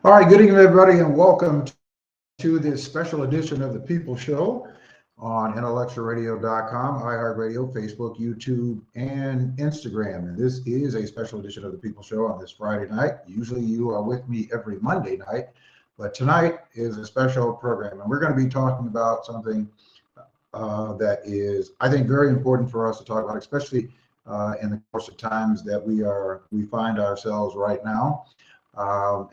All right, good evening, everybody, and welcome to this special edition of the People Show on intellectualradio.com, iHeartRadio, Facebook, YouTube, and Instagram. And this is a special edition of the People Show on this Friday night. Usually you are with me every Monday night, but tonight is a special program, and we're going to be talking about something that is, I think, very important for us to talk about, especially in the course of times that we find ourselves right now.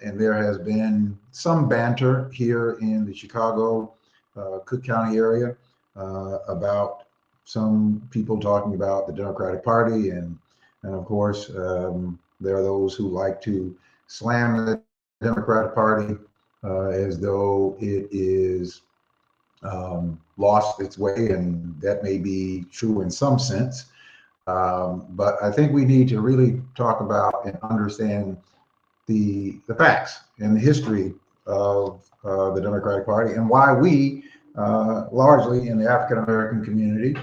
And there has been some banter here in the Chicago, Cook County area about some people talking about the Democratic Party. And of course, there are those who like to slam the Democratic Party as though it is lost its way. And that may be true in some sense. But I think we need to really talk about and understand the facts and the history of the Democratic Party and why we, largely in the African American community,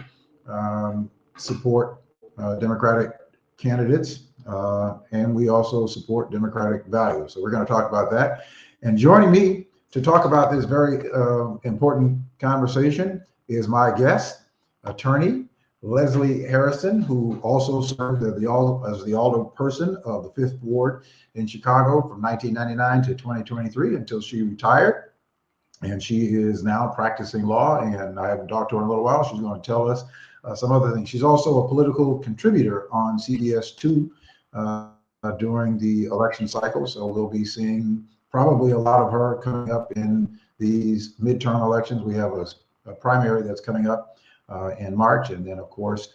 support Democratic candidates, and we also support Democratic values. So we're going to talk about that. And joining me to talk about this very important conversation is my guest, Attorney Leslie Hairston, who also served as the Alder person of the 5th Ward in Chicago from 1999 to 2023 until she retired. And she is now practicing law, and I haven't talked to her in a little while. She's going to tell us some other things. She's also a political contributor on CBS2 during the election cycle, so we'll be seeing probably a lot of her coming up in these midterm elections. We have a primary that's coming up in March, and then of course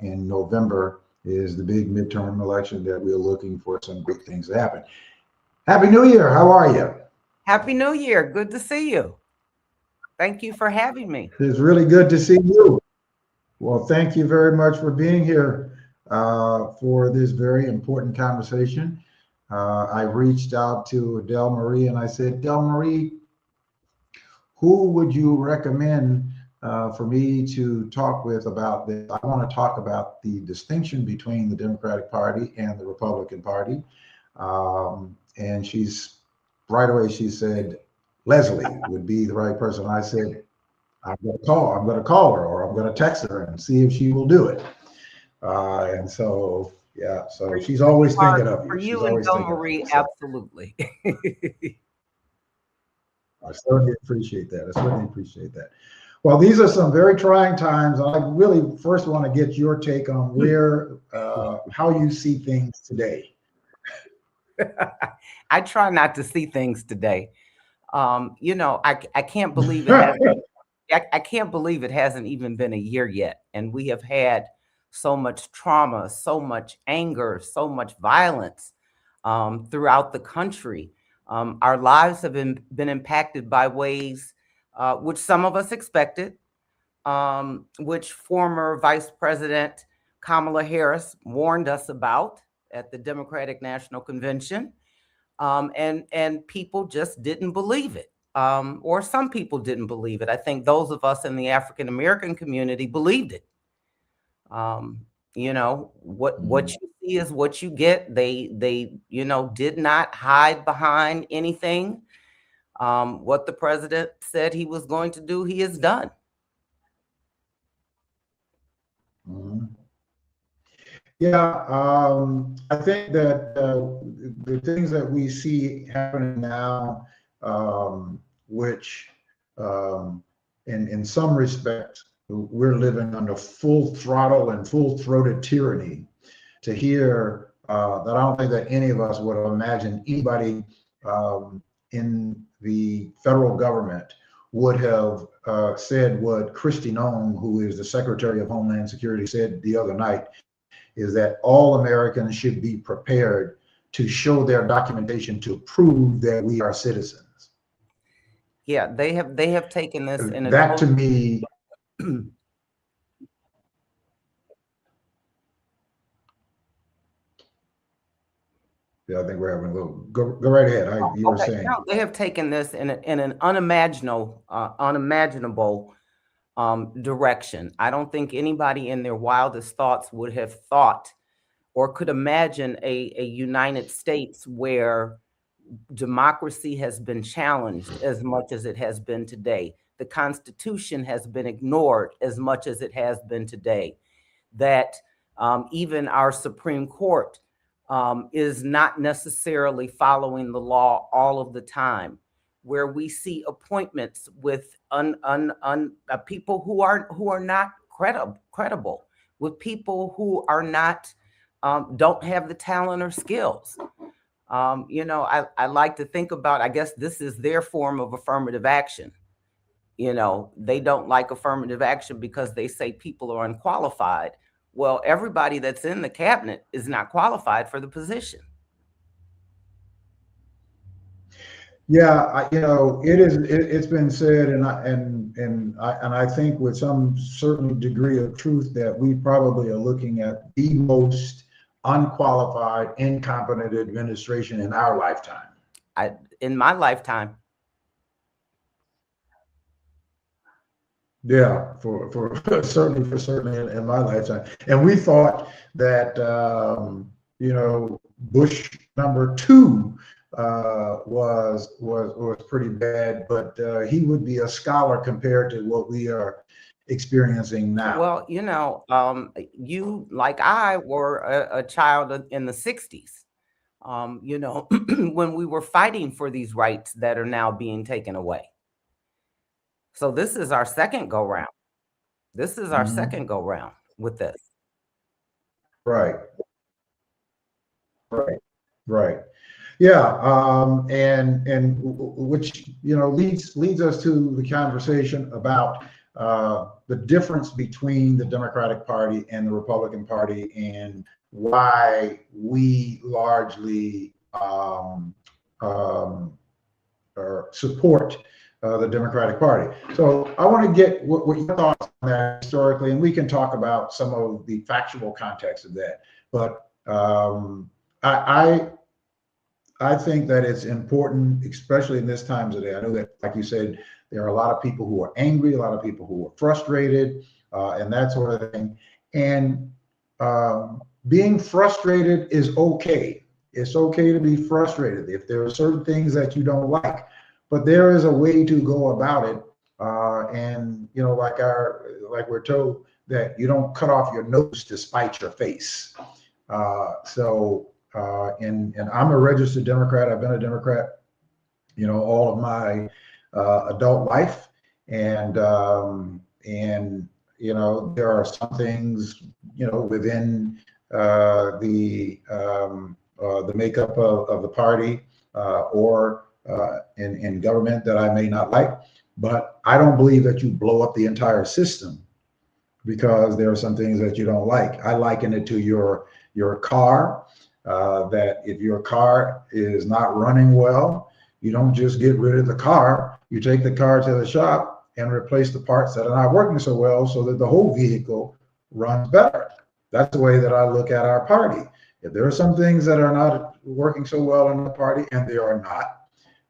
in November is the big midterm election that we're looking for some great things to happen. Happy New Year! How are you? Happy New Year! Good to see you. Thank you for having me. It's really good to see you. Well, thank you very much for being here for this very important conversation. I reached out to Del Marie and I said, Del Marie, who would you recommend for me to talk with about this? I want to talk about the distinction between the Democratic Party and the Republican Party. And right away, she said, Leslie would be the right person. I said, I'm going to call her, or I'm going to text her and see if she will do it. And so, yeah, so she's always thinking of you. For you and Del Marie, absolutely. I certainly appreciate that. Well, these are some very trying times. I really first want to get your take on how you see things today. I try not to see things today. I can't believe it. I can't believe it hasn't even been a year yet, and we have had so much trauma, so much anger, so much violence throughout the country. Our lives have been impacted by ways which some of us expected, which former Vice President Kamala Harris warned us about at the Democratic National Convention, and people just didn't believe it, or some people didn't believe it. I think those of us in the African American community believed it. What you see is what you get. They did not hide behind anything. What the president said he was going to do, he has done. Mm-hmm. Yeah, I think that the things that we see happening now, which in some respects, we're living under full throttle and full-throated tyranny. To hear that, I don't think that any of us would have imagined anybody in the federal government would have said what Kristi Noem, who is the Secretary of Homeland Security, said the other night, is that all Americans should be prepared to show their documentation to prove that we are citizens. Yeah, they have taken this in that to me. Yeah, I think we're having a little. Go right ahead. You were Okay, saying. now they have taken this in an unimaginable direction. I don't think anybody in their wildest thoughts would have thought or could imagine a United States where democracy has been challenged as much as it has been today. The Constitution has been ignored as much as it has been today. That even our Supreme Court is not necessarily following the law all of the time, where we see appointments with people who are not credible, with people who are not don't have the talent or skills. I like to think about, I guess this is their form of affirmative action. They don't like affirmative action because they say people are unqualified. Well, everybody that's in the cabinet is not qualified for the position. Yeah, it's been said, and I think with some certain degree of truth that we probably are looking at the most unqualified, incompetent administration in our lifetime. In my lifetime. Yeah, for certainly in my lifetime. And we thought that Bush number 2 was pretty bad, but he would be a scholar compared to what we are experiencing now. Well, you, like I, were a child in the 60s, when we were fighting for these rights that are now being taken away. So this is our second go round. This is our second go round with this. Right. Right. Yeah, and which leads us to the conversation about the difference between the Democratic Party and the Republican Party, and why we largely support the Democratic Party. So I want to get what your thoughts on that historically, and we can talk about some of the factual context of that. But I think that it's important, especially in this time today. I know that, like you said, there are a lot of people who are angry, a lot of people who are frustrated, and that sort of thing. And being frustrated is okay. It's okay to be frustrated if there are certain things that you don't like, but there is a way to go about it. And like we're told that you don't cut off your nose to spite your face. And I'm a registered Democrat. I've been a Democrat, all of my adult life, and there are some things, within the makeup of the party or in government that I may not like, but I don't believe that you blow up the entire system because there are some things that you don't like. I liken it to your car. That if your car is not running well, you don't just get rid of the car. You take the car to the shop and replace the parts that are not working so well so that the whole vehicle runs better. That's the way that I look at our party. If there are some things that are not working so well in the party, and there are not,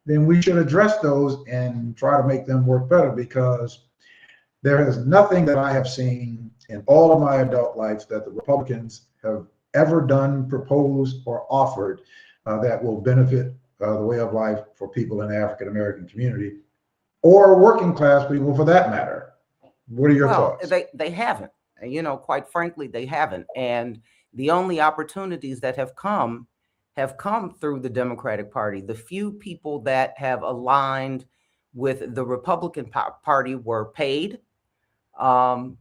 then we should address those and try to make them work better, because there is nothing that I have seen in all of my adult life that the Republicans have ever done, proposed, or offered that will benefit the way of life for people in the African American community, or working class people for that matter. What are your thoughts? They haven't. Quite frankly, they haven't. And the only opportunities that have come through the Democratic Party. The few people that have aligned with the Republican Party were paid. And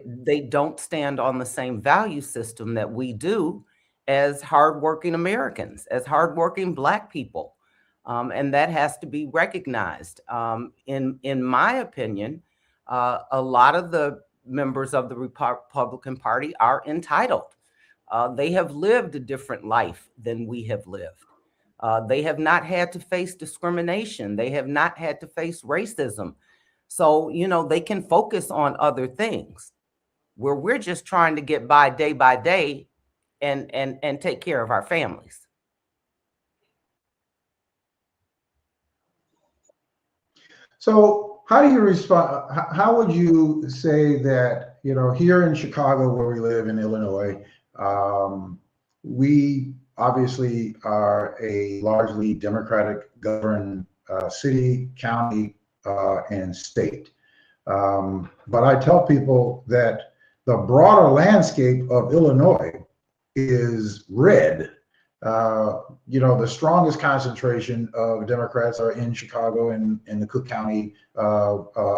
they don't stand on the same value system that we do as hardworking Americans, as hardworking Black people. And that has to be recognized. In my opinion, a lot of the members of the Republican Party are entitled. They have lived a different life than we have lived. They have not had to face discrimination. They have not had to face racism. So, they can focus on other things, where we're just trying to get by day, and take care of our families. So how do you respond? How would you say that, here in Chicago, where we live in Illinois, we obviously are a largely Democratic governed city, county, and state. But I tell people that the broader landscape of Illinois is red. The strongest concentration of Democrats are in Chicago and in the Cook County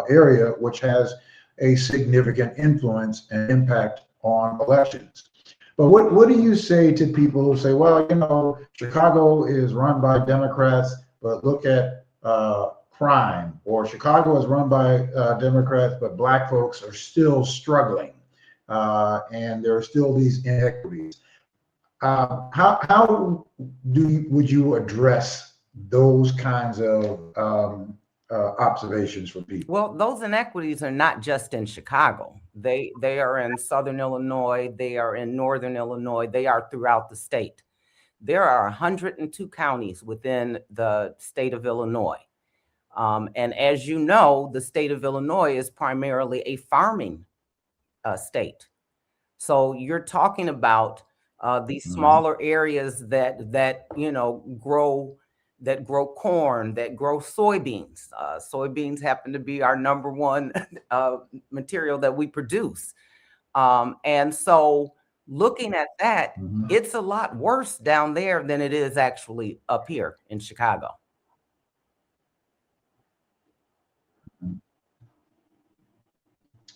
area, which has a significant influence and impact on elections. But what do you say to people who say, well, Chicago is run by Democrats, but look at crime, or Chicago is run by Democrats, but Black folks are still struggling, and there are still these inequities. How would you address those kinds of observations from people? Well, those inequities are not just in Chicago. They are in Southern Illinois. They are in Northern Illinois. They are throughout the state. There are 102 counties within the state of Illinois. And as you know, the state of Illinois is primarily a farming state. So you're talking about these smaller areas that grow corn, that grow soybeans. Soybeans happen to be our number one material that we produce. And so looking at that, it's a lot worse down there than it is actually up here in Chicago.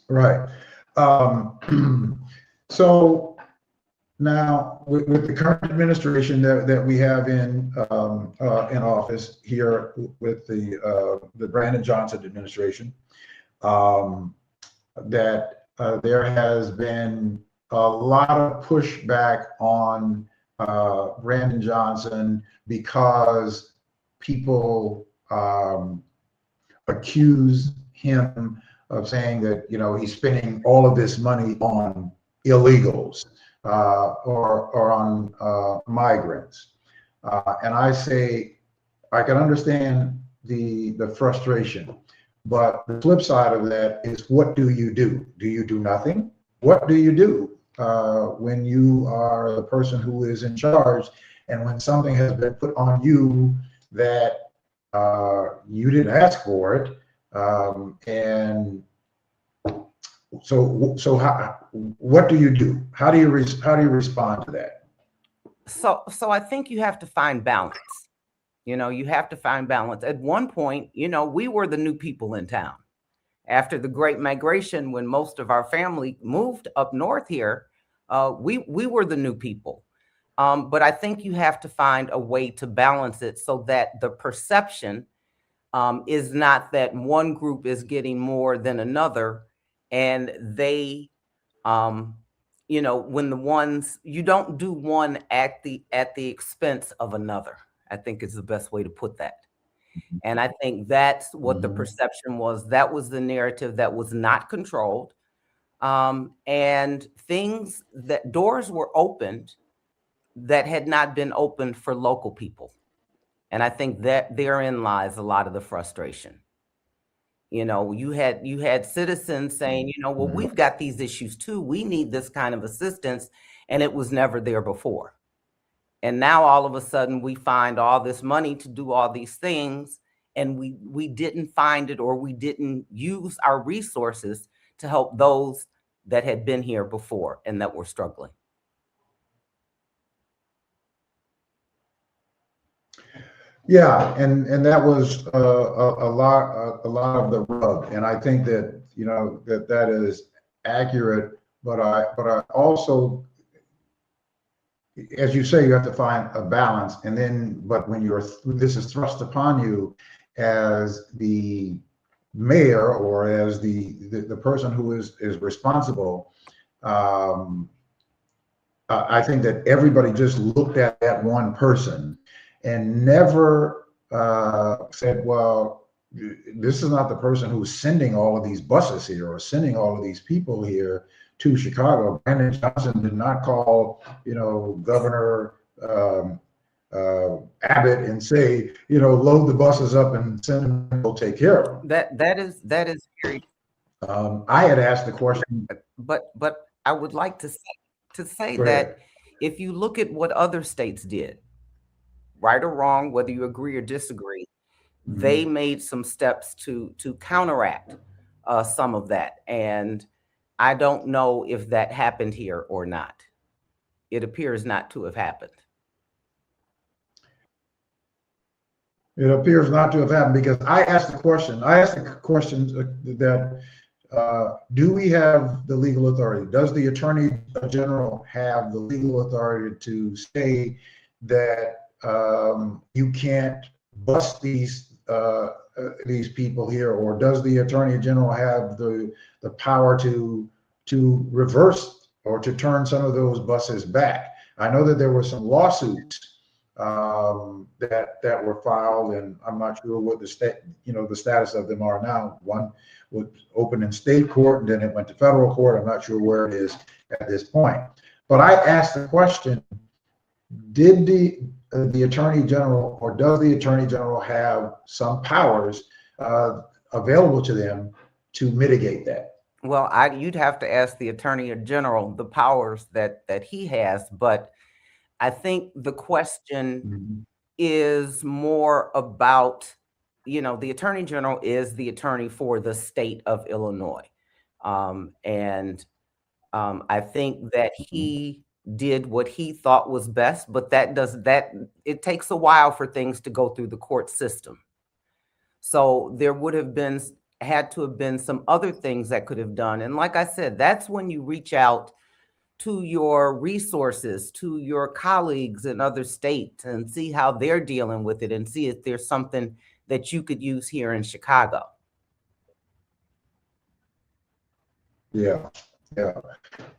Right. So now with the current administration that we have in office here with the Brandon Johnson administration, that there has been a lot of pushback on Brandon Johnson because people accuse him of saying that he's spending all of this money on illegals or on migrants, and I say I can understand the frustration, but the flip side of that is, what do you do? Do you do nothing? What do you do when you are the person who is in charge, and when something has been put on you that you didn't ask for it? And so what do you do? How do you respond to that? So I think you have to find balance. You have to find balance. At one point, we were the new people in town. After the Great Migration, when most of our family moved up north here, we were the new people. But I think you have to find a way to balance it so that the perception is not that one group is getting more than another, and they, when the ones, you don't do one at the expense of another, I think is the best way to put that. And I think that's what the perception was. That was the narrative that was not controlled. And doors were opened that had not been opened for local people. And I think that therein lies a lot of the frustration. You had citizens saying, well, we've got these issues too. We need this kind of assistance. And it was never there before. And now all of a sudden we find all this money to do all these things, and we didn't find it, or we didn't use our resources to help those that had been here before and that were struggling. Yeah, and that was a lot of the rub, and I think that that is accurate. But I also, as you say, you have to find a balance, and then but when this is thrust upon you as the mayor or as the person who is responsible, I think that everybody just looked at that one person and never said, well, this is not the person who's sending all of these buses here or sending all of these people here. to Chicago. Brandon Johnson did not call, Governor Abbott and say, load the buses up and send them to go take care of them. That is very. I had asked the question, but I would like to say Go that ahead. if you look at what other states did, right or wrong, whether you agree or disagree, they made some steps to counteract some of that, and I don't know if that happened here or not. It appears not to have happened. It appears not to have happened because I asked the question. I asked the questions that do we have the legal authority? Does the Attorney General have the legal authority to say that you can't bust these people here, or does the Attorney General have the power to reverse or to turn some of those buses back? I know that there were some lawsuits that were filed, and I'm not sure what the status of them are now. One was open in state court, and then it went to federal court. I'm not sure where it is at this point. But I asked the question: did the Attorney General, or does the Attorney General have some powers available to them to mitigate that? Well, you'd have to ask the Attorney General the powers that he has, but I think the question is more about, the Attorney General is the attorney for the state of Illinois. And I think that he did what he thought was best, but it takes a while for things to go through the court system. So there would have had to have been some other things that could have done. And like I said, that's when you reach out to your resources, to your colleagues in other states, and see how they're dealing with it, and see if there's something that you could use here in Chicago. Yeah.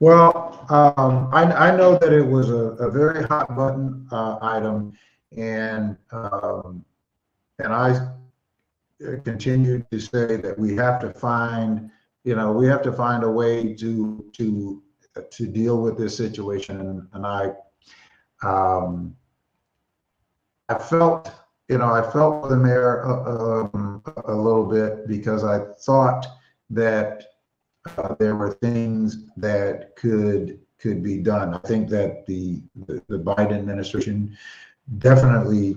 Well, I know that it was a very hot button item, and I continue to say that we have to find a way to deal with this situation. And I felt for the mayor a little bit, because I thought that there were things that could be done. I think that the Biden administration definitely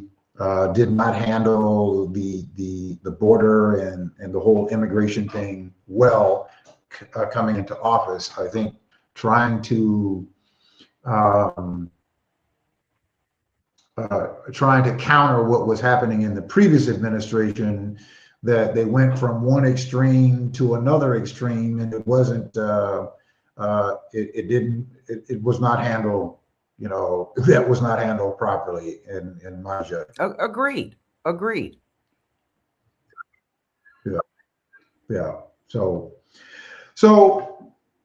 did not handle the border and the whole immigration thing well coming into office. I think trying to counter what was happening in the previous administration, that they went from one extreme to another extreme, and it wasn't it was not handled, that was not handled properly in my judgment. Agreed. Yeah. So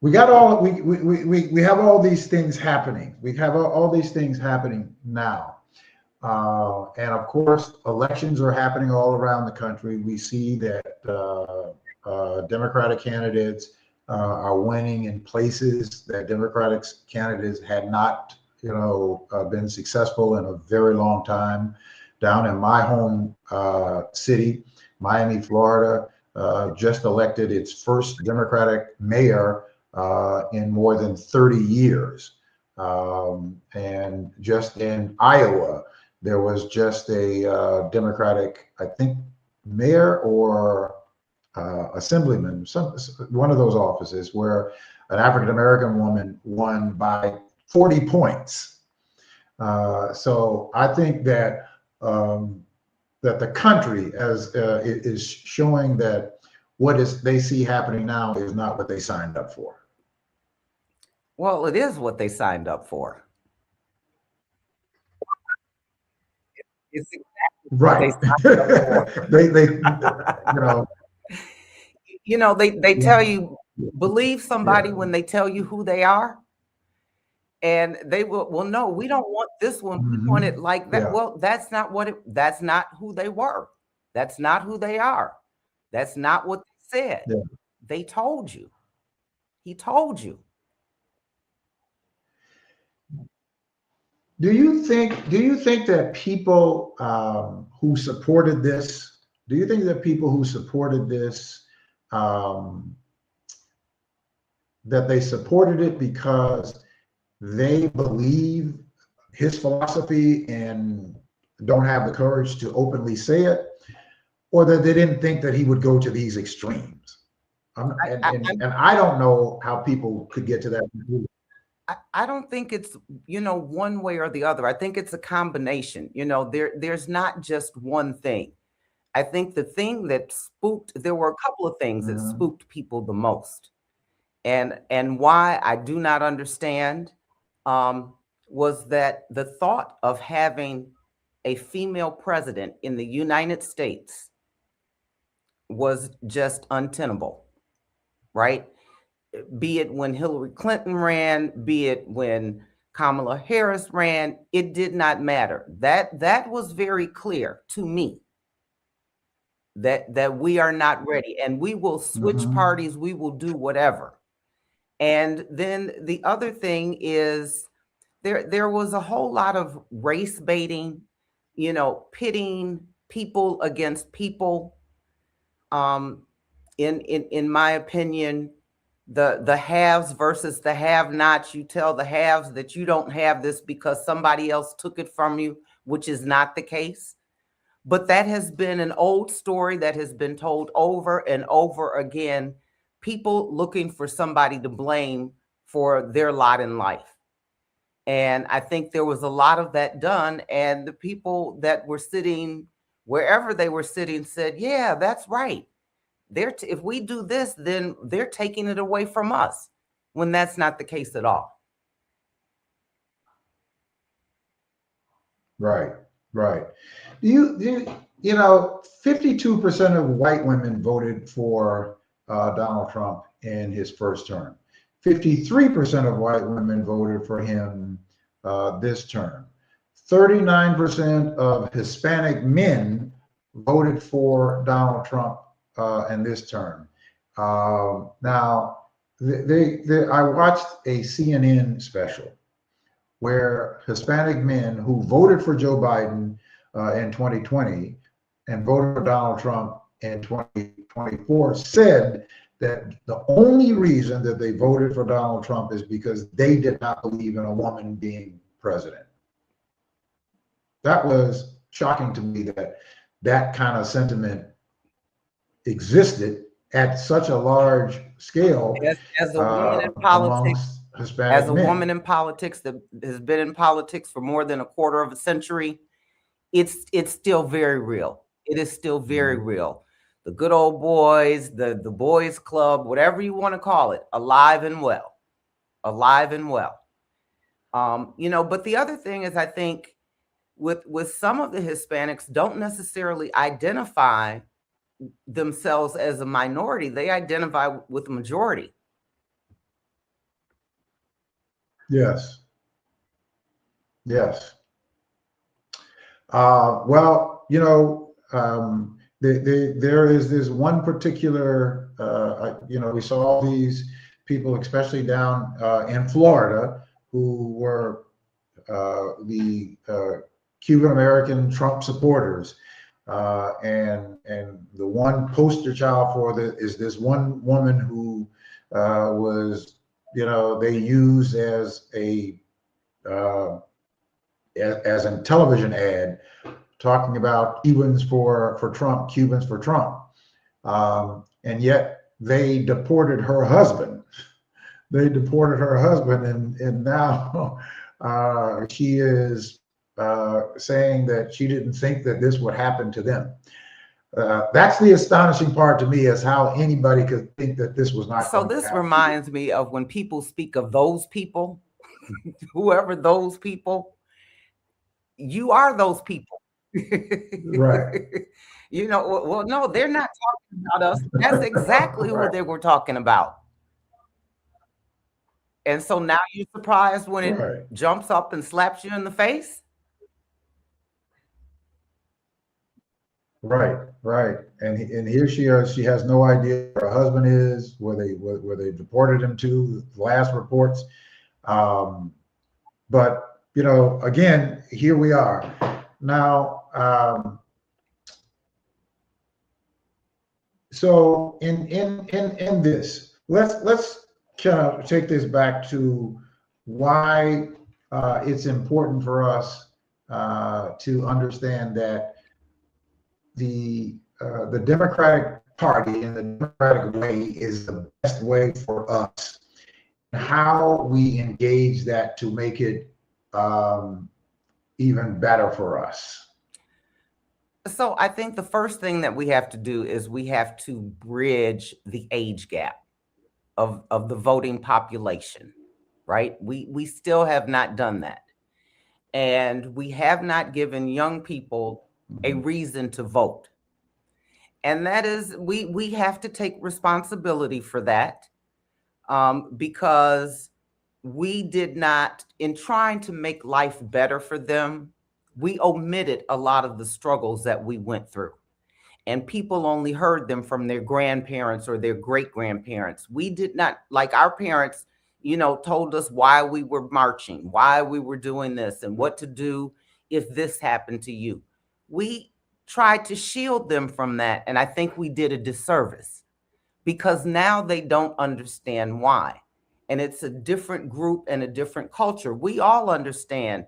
we got we have all these things happening. We have all these things happening now. And of course, elections are happening all around the country. We see that Democratic candidates are winning in places that Democratic candidates had not, been successful in a very long time. Down in my home city, Miami, Florida, just elected its first Democratic mayor in more than 30 years. And just in Iowa, there was just a Democratic, I think, mayor or assemblyman, one of those offices, where an African-American woman won by 40 points. So I think that that the country is showing that they see happening now is not what they signed up for. Well, it is what they signed up for. It's exactly right. They tell you, believe somebody when they tell you who they are, and they will. Well, no, we don't want this one. We want it like that. Yeah. Well, that's not who they were. That's not who they are. That's not what they said. Yeah. They told you. He told you. Do you think that people who supported this, do you think that people who supported this, um, that they supported it because they believe his philosophy and don't have the courage to openly say it, or that they didn't think that he would go to these extremes? And I don't know how people could get to that conclusion. I don't think it's, one way or the other. I think it's a combination. There's not just one thing. I think the thing that spooked, there were a couple of things that Mhm. spooked people the most. And why I do not understand um, was that the thought of having a female president in the United States was just untenable, right? Be it when Hillary Clinton ran, be it when Kamala Harris ran, it did not matter. That was very clear to me that we are not ready, and we will switch Mhm. parties, we will do whatever. And then the other thing is there was a whole lot of race baiting, pitting people against people. Um, in my opinion, the haves versus the have-nots. You tell the haves that you don't have this because somebody else took it from you, which is not the case. But that has been an old story that has been told over and over again. People looking for somebody to blame for their lot in life. And I think there was a lot of that done. And the people that were sitting wherever they were sitting said, yeah, that's right. If we do this, then they're taking it away from us, when that's not the case at all. Right, right. You know, 52% of white women voted for Donald Trump in his first term. 53% of white women voted for him this term. 39% of Hispanic men voted for Donald Trump in this term. Now, I watched a CNN special where Hispanic men who voted for Joe Biden in 2020 and voted for Donald Trump in 2024 said that the only reason that they voted for Donald Trump is because they did not believe in a woman being president. That was shocking to me that that kind of sentiment existed at such a large scale As a woman in politics, amongst as Hispanic a men. woman in politics that has been in politics for more than a quarter of a century, it's still very real. It is still very Mhm. real. The good old boys, the boys club, whatever you want to call it, alive and well, alive and well. But the other thing is, I think with some of the Hispanics don't necessarily identify themselves as a minority; they identify with the majority. Yes, yes. Well, there is this one particular, we saw all these people, especially down in Florida, who were the Cuban American Trump supporters. And the one poster child for this is this one woman who was, they used as uh, as a television ad talking about Cubans for Trump, and yet they deported her husband. They deported her husband, and now she is saying that she didn't think that this would happen to them. That's the astonishing part to me, is how anybody could think that this was not So going to this happen to them. reminds me of when people speak of those people, whoever those people, you are those people. Right, Well, no, they're not talking about us. That's exactly who right, they were talking about. And so now you're surprised when it right. jumps up and slaps you in the face? Right, right. And here she is. She has no idea where her husband is, where they deported him to. The last reports, um, but again, here we are now. So in this, let's kind of take this back to why it's important for us to understand that the Democratic Party and the Democratic way is the best way for us, and how we engage that to make it even better for us. So I think the first thing that we have to do is we have to bridge the age gap of the voting population, right? We still have not done that. And we have not given young people a reason to vote. And that is, we have to take responsibility for that, because we did not, in trying to make life better for them, we omitted a lot of the struggles that we went through. And people only heard them from their grandparents or their great grandparents. We did not, like our parents, told us why we were marching, why we were doing this, and what to do if this happened to you. We tried to shield them from that. And I think we did a disservice, because now they don't understand why. And it's a different group and a different culture. We all understand,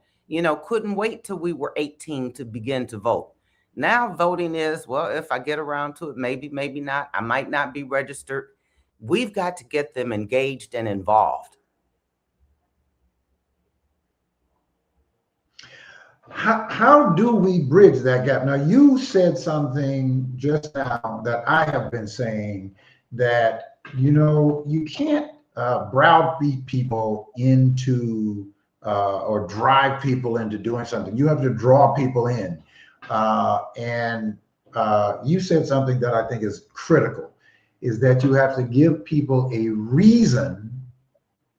couldn't wait till we were 18 to begin to vote. Now voting is, well, if I get around to it, maybe, maybe not. I might not be registered. We've got to get them engaged and involved. How do we bridge that gap? Now, you said something just now that I have been saying, that, you can't browbeat people into or drive people into doing something. You have to draw people in. And you said something that I think is critical, is that you have to give people a reason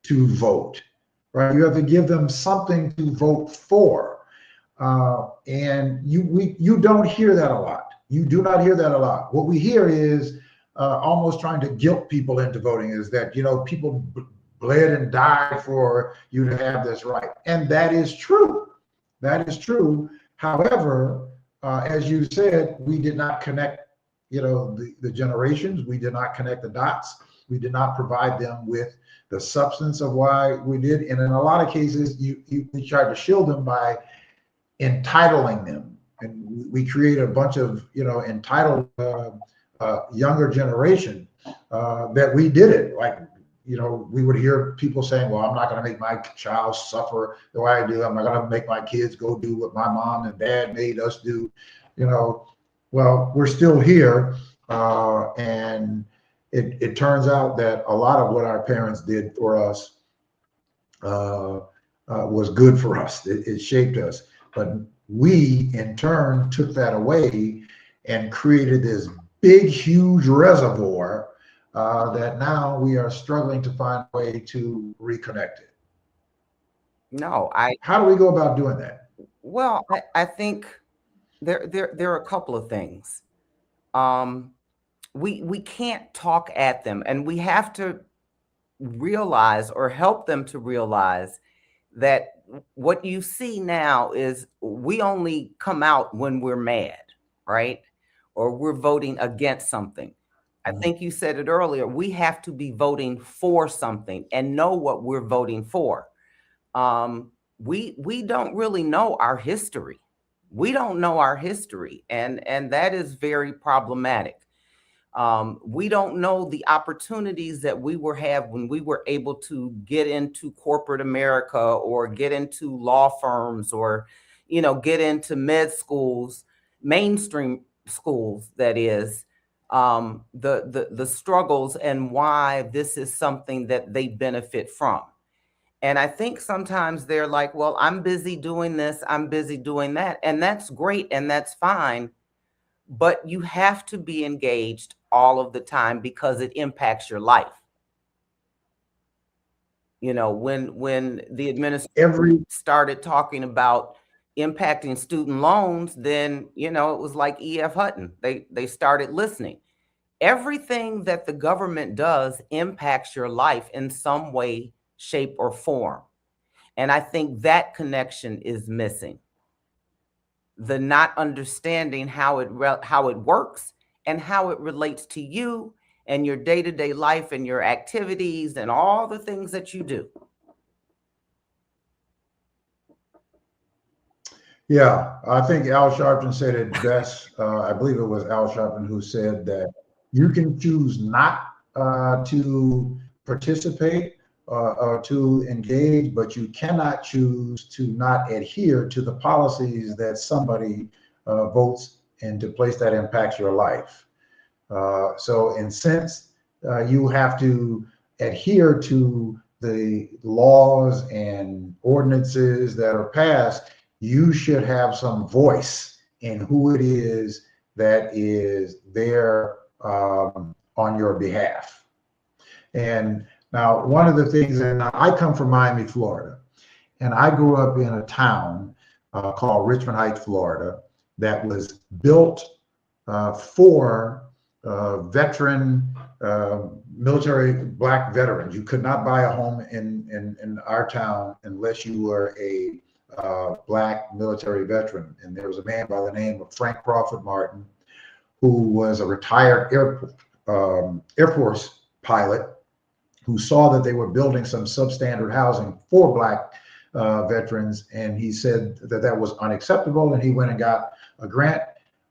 to vote, right? You have to give them something to vote for. And you don't hear that a lot. You do not hear that a lot. What we hear is almost trying to guilt people into voting, is that, people bled and died for you to have this right. And that is true. That is true. However, as you said, we did not connect, the generations. We did not connect the dots. We did not provide them with the substance of why we did. And in a lot of cases, we tried to shield them by entitling them. And we create a bunch of, entitled younger generation that we did it. Like, we would hear people saying, well, I'm not going to make my child suffer the way I do. I'm not going to make my kids go do what my mom and dad made us do. Well, we're still here. And it turns out that a lot of what our parents did for us was good for us. It shaped us. But we, in turn, took that away and created this big, huge reservoir that now we are struggling to find a way to reconnect it. No, How do we go about doing that? Well, I think there are a couple of things. We can't talk at them, and we have to realize, or help them to realize, that what you see now is we only come out when we're mad, right? Or we're voting against something. I think you said it earlier. We have to be voting for something and know what we're voting for. We don't really know our history. We don't know our history, and that is very problematic. We don't know the opportunities that we were have when we were able to get into corporate America, or get into law firms, or get into med schools, mainstream schools. That is, the struggles, and why this is something that they benefit from. And I think sometimes they're like, well, I'm busy doing this, I'm busy doing that, and that's great and that's fine. But you have to be engaged all of the time, because it impacts your life. When the administration started talking about impacting student loans, then, it was like E.F. Hutton. They started listening. Everything that the government does impacts your life in some way, shape, or form. And I think that connection is missing. The not understanding how it works and how it relates to you and your day-to-day life and your activities and all the things that you do. Yeah, I think Al Sharpton said it best. I believe it was Al Sharpton who said that you can choose not to participate or to engage, but you cannot choose to not adhere to the policies that somebody votes into place that impacts your life. So in sense, you have to adhere to the laws and ordinances that are passed. You should have some voice in who it is that is there on your behalf. And now, one of the things, and I come from Miami, Florida, and I grew up in a town called Richmond Heights, Florida, that was built for veteran military black veterans. You could not buy a home in our town unless you were a black military veteran. And there was a man by the name of Frank Crawford Martin, who was a retired Air Force pilot, who saw that they were building some substandard housing for black veterans, and he said that that was unacceptable, and he went and got a grant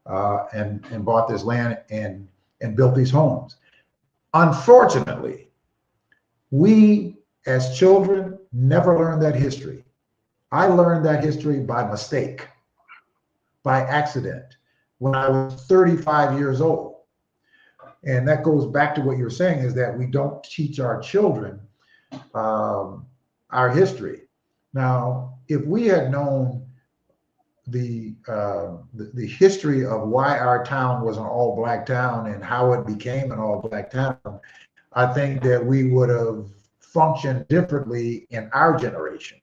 and bought this land and built these homes. Unfortunately, we as children never learned that history. I learned that history by mistake, by accident, when I was 35 years old. And that goes back to what you're saying, is that we don't teach our children our history. Now, if we had known the history of why our town was an all-black town and how it became an all-black town, I think that we would have functioned differently in our generation.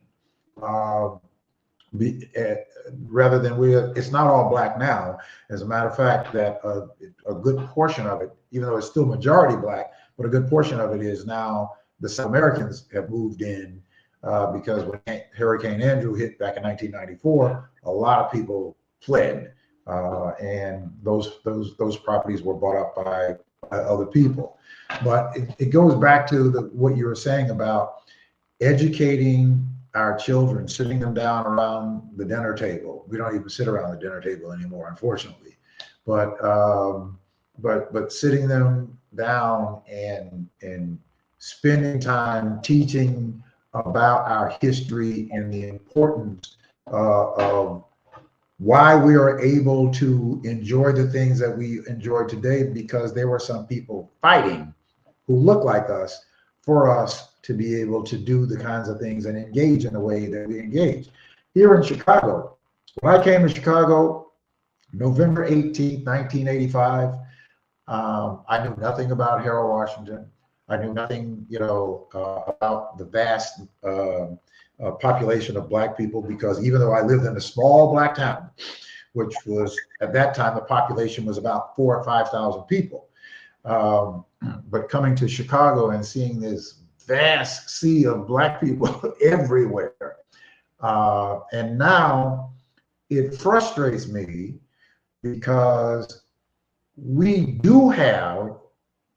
Rather than it's not all black now. As a matter of fact, that a good portion of it, even though it's still majority black, but a good portion of it is now the South Americans have moved in because when Hurricane Andrew hit back in 1994, a lot of people fled, and those properties were bought up by other people. But it goes back to what you were saying about educating our children, sitting them down around the dinner table. We don't even sit around the dinner table anymore, unfortunately. But sitting them down and spending time teaching about our history and the importance of why we are able to enjoy the things that we enjoy today, because there were some people fighting who look like us for us to be able to do the kinds of things and engage in the way that we engage. Here in Chicago, when I came to Chicago, November 18th, 1985, I knew nothing about Harold Washington. I knew nothing, about the vast population of black people, because even though I lived in a small black town, which was at that time, the population was about 4,000 or 5,000 people. But coming to Chicago and seeing this vast sea of black people everywhere. And now it frustrates me because we do have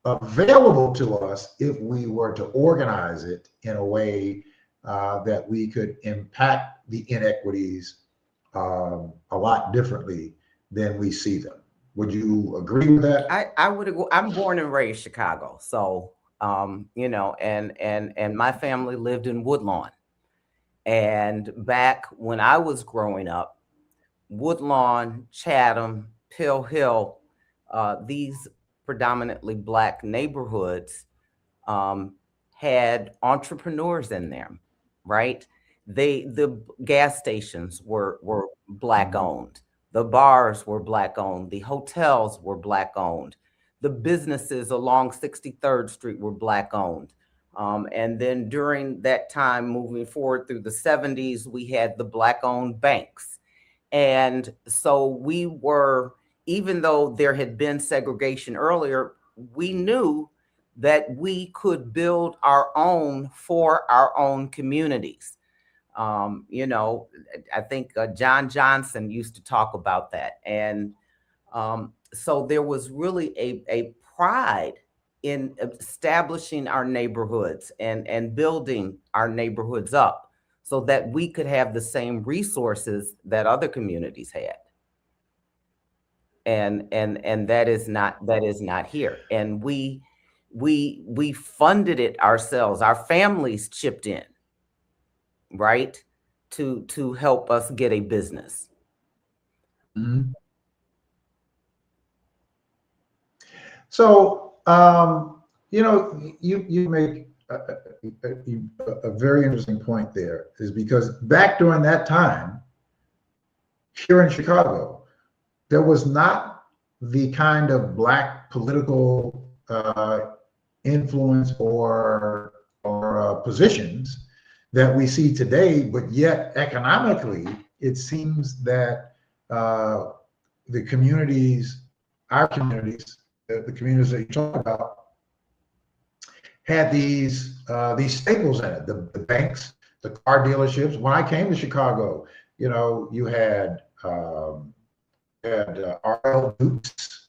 available to us, if we were to organize it in a way that we could impact the inequities a lot differently than we see them. Would you agree with that? I would agree. I'm born and raised Chicago, so and my family lived in Woodlawn. And back when I was growing up, Woodlawn, Chatham, Pill Hill, these predominantly black neighborhoods had entrepreneurs in them, right? The gas stations were black owned. The bars were black owned. The hotels were black owned. The businesses along 63rd Street were black owned. And then during that time, moving forward through the 70s, we had the black owned banks. And so we were, even though there had been segregation earlier, we knew that we could build our own for our own communities. You know, I think John Johnson used to talk about that. And so there was really a pride in establishing our neighborhoods and building our neighborhoods up so that we could have the same resources that other communities had. And that is not here. And we funded it ourselves. Our families chipped in, right, to help us get a business. Mhm. So, you know, you make a very interesting point there, is because back during that time here in Chicago, there was not the kind of Black political influence or positions that we see today, but yet economically, it seems that the communities, our communities, the communities that you talk about, had these staples in it: the banks, the car dealerships. When I came to Chicago, you know, you had R.L. Dukes,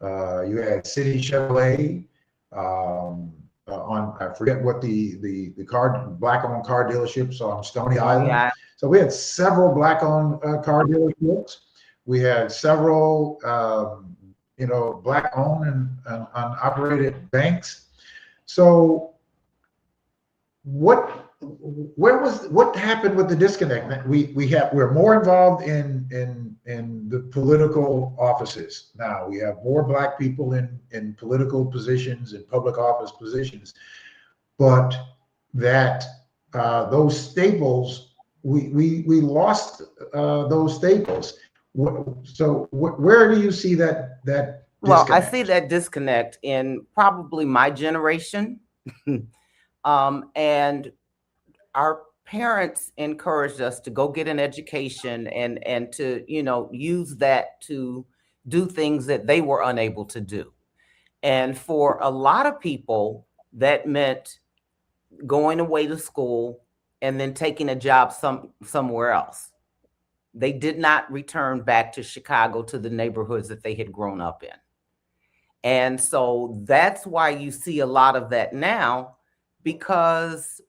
you had City Chevrolet. On I forget what the black-owned car dealerships on Stony Island. Yeah. So we had several black-owned car dealerships. We had several you know, black-owned and operated banks. So what happened with the disconnect? We're more involved in the political offices now. We have more Black people in political positions, in public office positions, but that those staples, we lost those staples. So where do you see that disconnect? Well, I see that disconnect in probably my generation. And our parents encouraged us to go get an education and to, you know, use that to do things that they were unable to do. And for a lot of people, that meant going away to school and then taking a job somewhere else. They did not return back to Chicago, to the neighborhoods that they had grown up in. And so that's why you see a lot of that now, because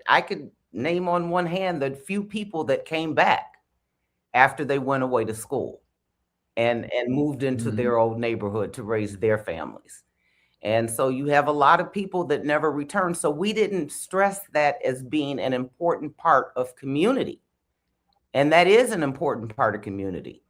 I could name on one hand the few people that came back after they went away to school and moved into their old neighborhood to raise their families. And so you have a lot of people that never returned. So we didn't stress that as being an important part of community. And that is an important part of community.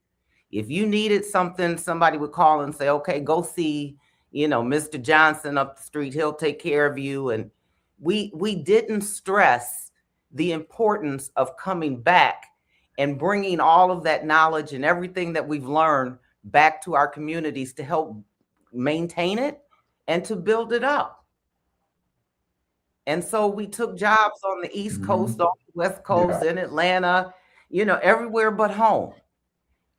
If you needed something, somebody would call and say, okay, go see, you know, Mr. Johnson up the street. He'll take care of you. And we didn't stress the importance of coming back and bringing all of that knowledge and everything that we've learned back to our communities to help maintain it and to build it up. And so we took jobs on the East Coast, on the West Coast, in Atlanta, you know, everywhere but home.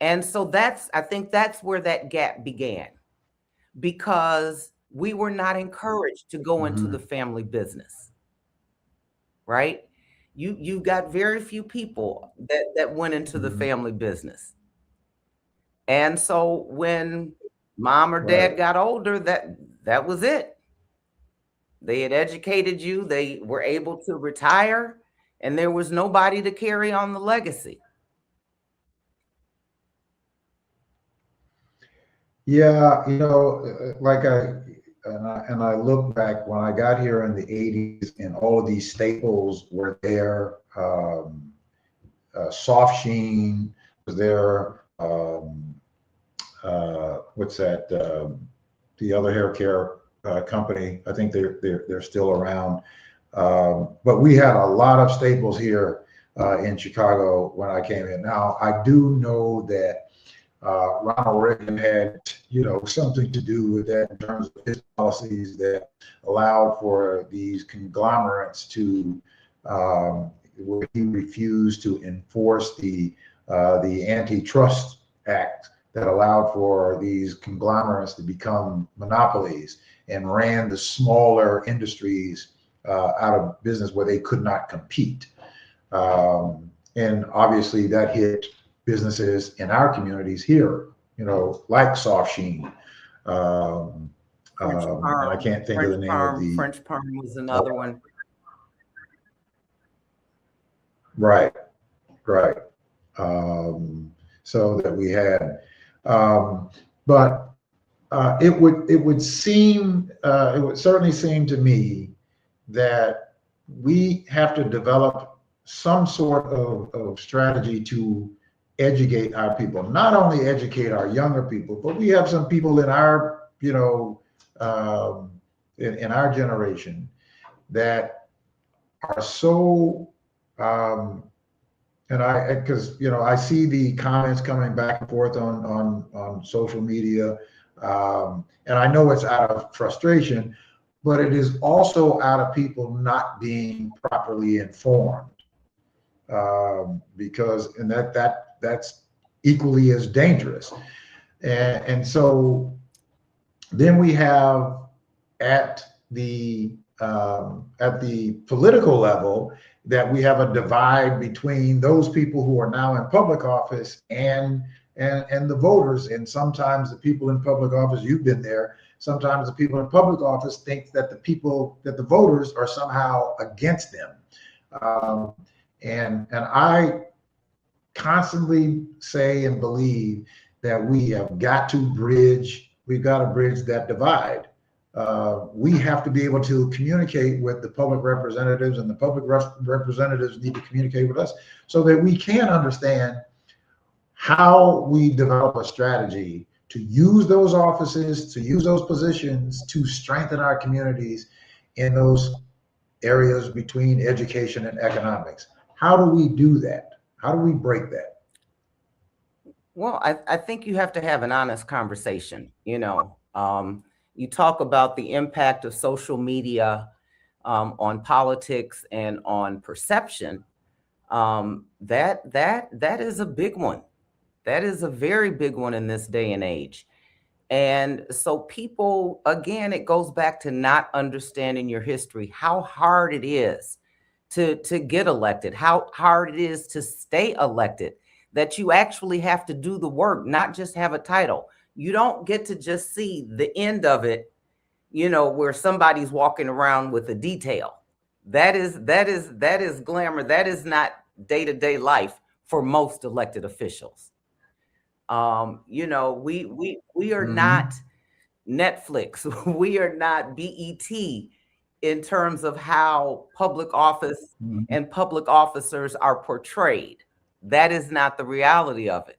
And so I think that's where that gap began, because we were not encouraged to go into the family business, right? You got very few people that went into the family business. And so when mom or dad got older, that was it. They had educated you, they were able to retire, and there was nobody to carry on the legacy. Yeah, you know, like I look back when I got here in the 80s, and all of these staples were there. Soft Sheen was there. What's that? The other hair care company. I think they're still around. But we had a lot of staples here in Chicago when I came in. Now I do know that Ronald Reagan had, you know, something to do with that in terms of his policies that allowed for these conglomerates to, where he refused to enforce the Antitrust Act that allowed for these conglomerates to become monopolies and ran the smaller industries out of business where they could not compete. And obviously that hit businesses in our communities here, like Soft Sheen. Um, French and I Perm, can't think of the name of the. French Perm was another one. Right, right. So that we had, but it would certainly seem to me that we have to develop some sort of strategy to educate our people, not only educate our younger people, but we have some people in our, in our generation that are so, um, because I see the comments coming back and forth on social media, and I know it's out of frustration, but it is also out of people not being properly informed, because that's equally as dangerous, and so then we have at the political level that we have a divide between those people who are now in public office and the voters. And sometimes the people in public office, you've been there, sometimes the people in public office think that the voters are somehow against them. And I constantly say and believe that we've got to bridge that divide. We have to be able to communicate with the public representatives, and the public representatives need to communicate with us so that we can understand how we develop a strategy to use those offices, to use those positions to strengthen our communities in those areas between education and economics. How do we do that? How do we break that? Well, I think you have to have an honest conversation. You talk about the impact of social media on politics and on perception. That is a big one. That is a very big one in this day and age. And so people, again, it goes back to not understanding your history, how hard it is to get elected, how hard it is to stay elected, that you actually have to do the work, not just have a title. You don't get to just see the end of it, where somebody's walking around with a detail. That is glamour. That is not day-to-day life for most elected officials. We are not Netflix. We are not BET in terms of how public office and public officers are portrayed. That is not the reality of it.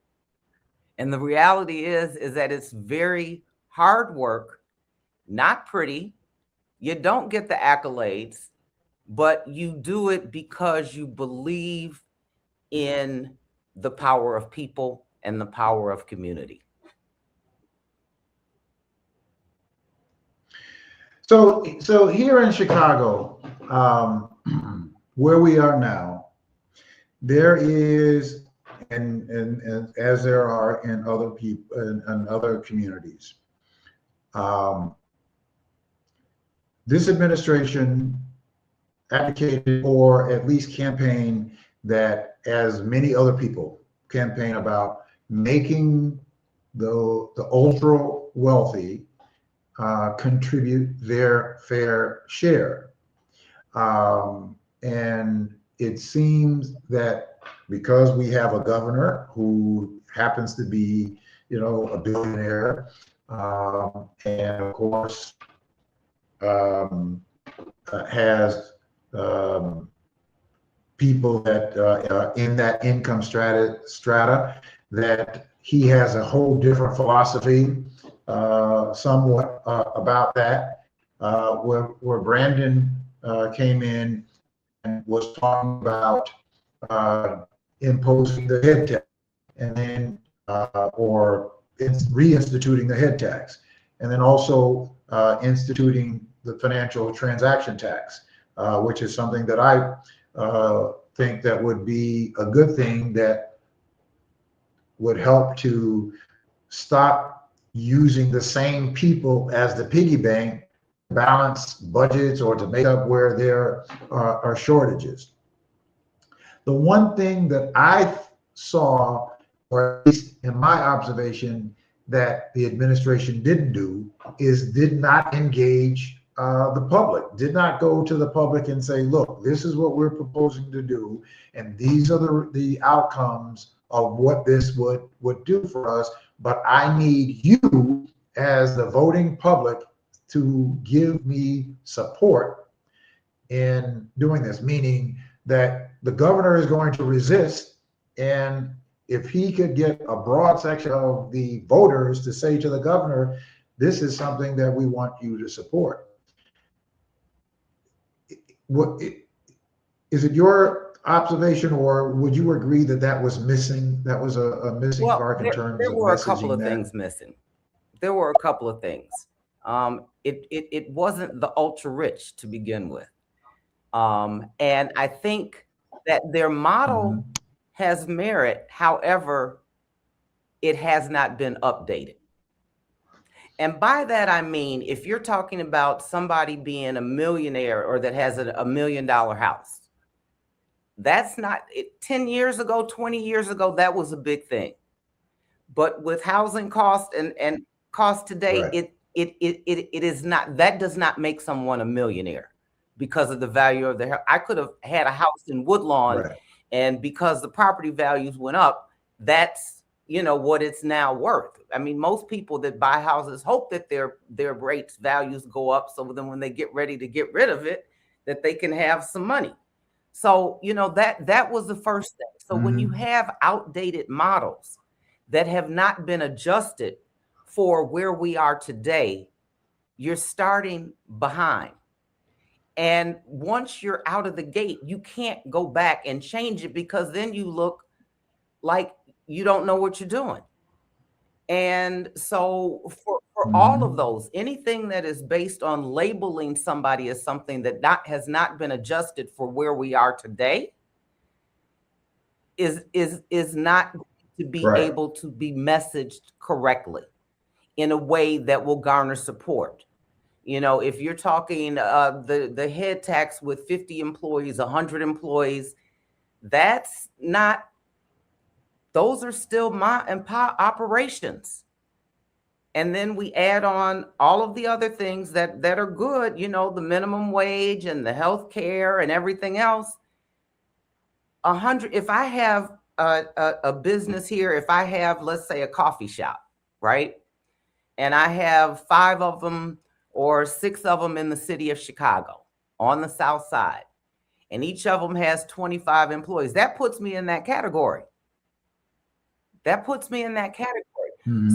And the reality is that it's very hard work, not pretty. You don't get the accolades, but you do it because you believe in the power of people and the power of community. So here in Chicago, where we are now, there is, and as there are in other people in other communities, this administration advocated, or at least campaigned, that as many other people campaign about making the ultra wealthy contribute their fair share. And it seems that because we have a governor who happens to be, a billionaire, and of course has people that in that income strata, that he has a whole different philosophy, somewhat about that, where Brandon came in and was talking about imposing the head tax, and then or reinstituting the head tax, and then also instituting the financial transaction tax, which is something that I think that would be a good thing, that would help to stop using the same people as the piggy bank to balance budgets or to make up where there are shortages. The one thing that I saw, or at least in my observation, that the administration didn't do is did not engage the public, did not go to the public and say, look, this is what we're proposing to do, and these are the outcomes of what this would do for us. But I need you as the voting public to give me support in doing this, meaning that the governor is going to resist. And if he could get a broad section of the voters to say to the governor, this is something that we want you to support. Is it your observation, or would you agree that that was missing? That was a missing part in terms of there were a couple messaging of that? things missing. There were a couple of things. It wasn't the ultra rich to begin with. And I think that their model has merit. However, it has not been updated. And by that, I mean, if you're talking about somebody being a millionaire or that has a $1 million house, that's not 10 years ago, 20 years ago, that was a big thing. But with housing costs and costs today, right, it is not, that does not make someone a millionaire because of the value of their house. I could have had a house in Woodlawn, right, and because the property values went up, that's, you know, what it's now worth. I mean, most people that buy houses hope that their rates values go up, so then when they get ready to get rid of it, that they can have some money. So, you know, that was the first thing. So when you have outdated models that have not been adjusted for where we are today, you're starting behind. And once you're out of the gate, you can't go back and change it, because then you look like you don't know what you're doing. And so for all of those, anything that is based on labeling somebody as something that has not been adjusted for where we are today is not to be right, able to be messaged correctly in a way that will garner support. You know, if you're talking the head tax with 50 employees, 100 employees, that's not, those are still my operations. And then we add on all of the other things that are good, you know, the minimum wage and the health care and everything else. 100, if I have a business here, if I have, let's say, a coffee shop, right? And I have 5 of them or 6 of them in the city of Chicago on the South Side, and each of them has 25 employees, that puts me in that category. That puts me in that category.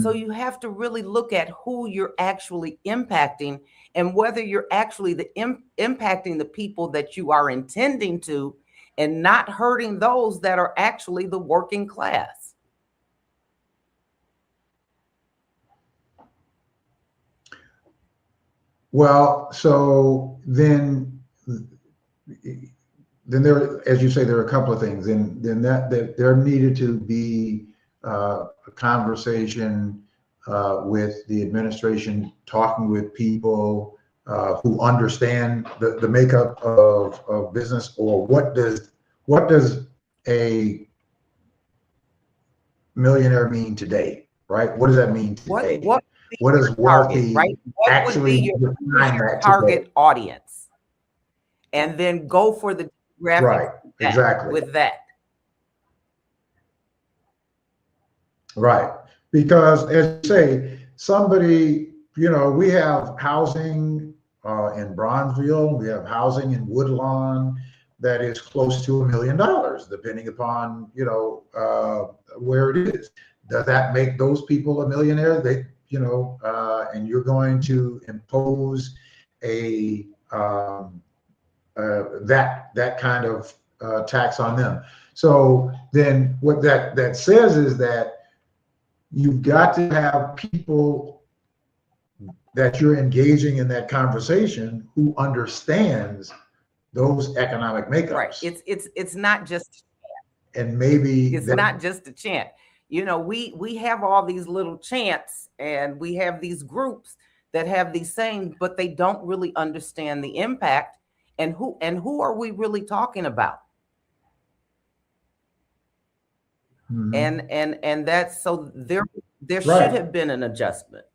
So you have to really look at who you're actually impacting and whether you're actually impacting the people that you are intending to, and not hurting those that are actually the working class. Well, so then there, as you say, there are a couple of things, and then that there needed to be a conversation with the administration, talking with people who understand the makeup of business, or what does a millionaire mean today, right? What does that mean today? What does wealthy, right? What actually would be your target audience? And then go for the graphic, right, exactly, with that. Right, because as you say, somebody, you know, we have housing in Bronzeville, we have housing in Woodlawn that is close to $1 million, depending upon, you know, where it is. Does that make those people a millionaire? They, you know, and you're going to impose a that kind of tax on them. So then what that says is that you've got to have people that you're engaging in that conversation who understands those economic makeups. Right. It's not just, and maybe it's not just a chant. You know, we have all these little chants, and we have these groups that have these sayings, but they don't really understand the impact and who are we really talking about? Mhm. And that's so there should Right. have been an adjustment.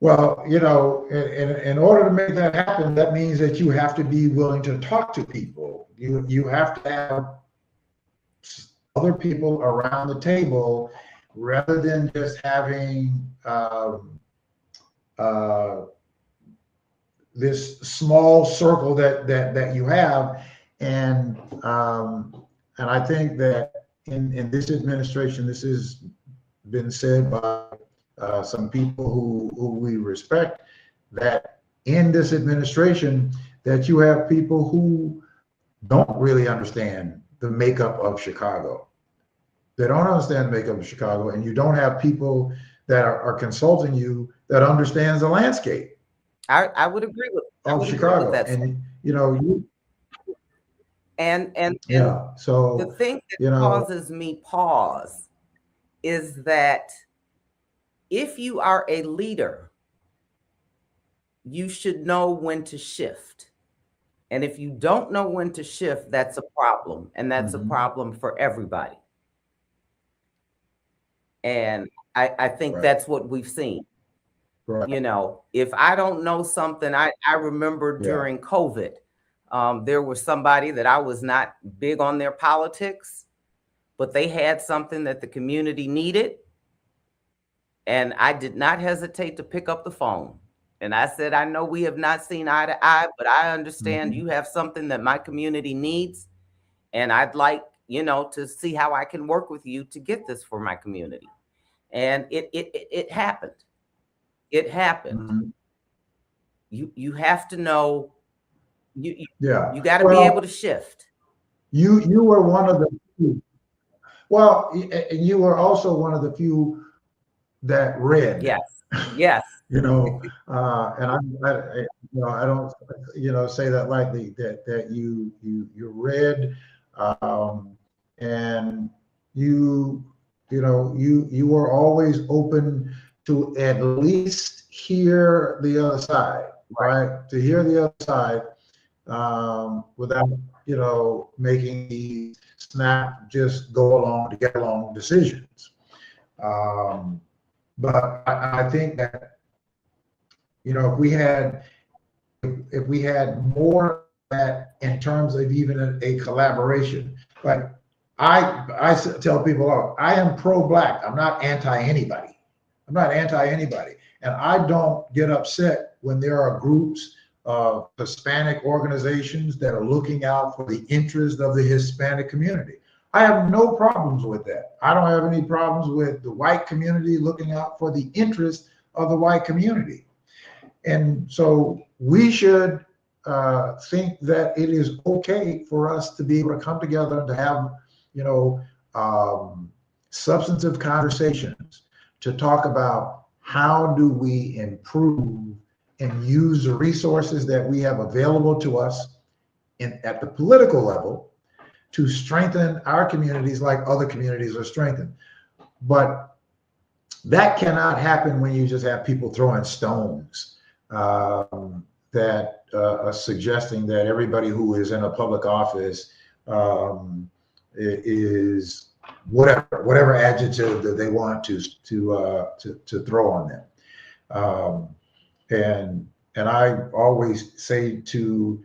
Well, in order to make that happen, that means that you have to be willing to talk to people. You have to have other people around the table rather than just having uh, this small circle that you have. And I think that in this administration, this has been said by some people who we respect, that in this administration that you have people who don't really understand the makeup of Chicago. They don't understand the makeup of Chicago, and you don't have people that are consulting you that understands the landscape I would agree with of Chicago. that. And And yeah. the So thing that you know, causes me pause is that if you are a leader, you should know when to shift. And if you don't know when to shift, that's a problem. And that's a mhm, problem for everybody. And I think right, that's what we've seen. right, You know, if I don't know something, I remember yeah, during COVID, there was somebody that I was not big on their politics, but they had something that the community needed. And I did not hesitate to pick up the phone. And I said, I know we have not seen eye to eye, but I understand mhm, you have something that my community needs. And I'd like, to see how I can work with you to get this for my community. And it happened. It happened. mhm, You have to know yeah. you got to be able to Well, shift. you were one of the few. Well, and you were also one of the few that read. Yes. Yes. And I don't, say that lightly. That you read, um, and you, you were always open to at least hear the other side, Right. right? To hear the other side, without, making the snap just go along to get along decisions. Um, but I think that, if we had more that in terms of even a collaboration, like I tell people, oh, I am pro-black. I'm not anti anybody. I'm not anti anybody, and I don't get upset when there are groups of Hispanic organizations that are looking out for the interest of the Hispanic community. I have no problems with that. I don't have any problems with the white community looking out for the interest of the white community. And so we should think that it is okay for us to be able to come together and to have, you know, um, substantive conversations to talk about how do we improve and use the resources that we have available to us at the political level to strengthen our communities like other communities are strengthened. But that cannot happen when you just have people throwing stones, that are suggesting that everybody who is in a public office is whatever adjective that they want to throw on them. Um, and I always say to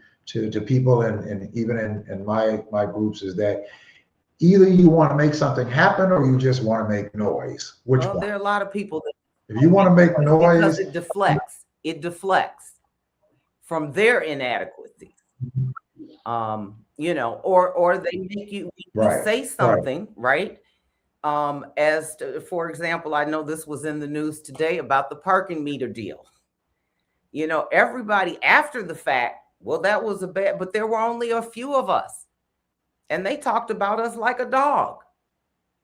people, and even in my groups, is that either you want to make something happen or you just want to make noise. Which Well, one? there are a lot of people that If you want to make because noise, it deflects. It deflects from their inadequacies. Or they make you right, say right, something, right? For example, I know this was in the news today about the parking meter deal. Everybody after the fact, well, that was a bad, but there were only a few of us, and they talked about us like a dog.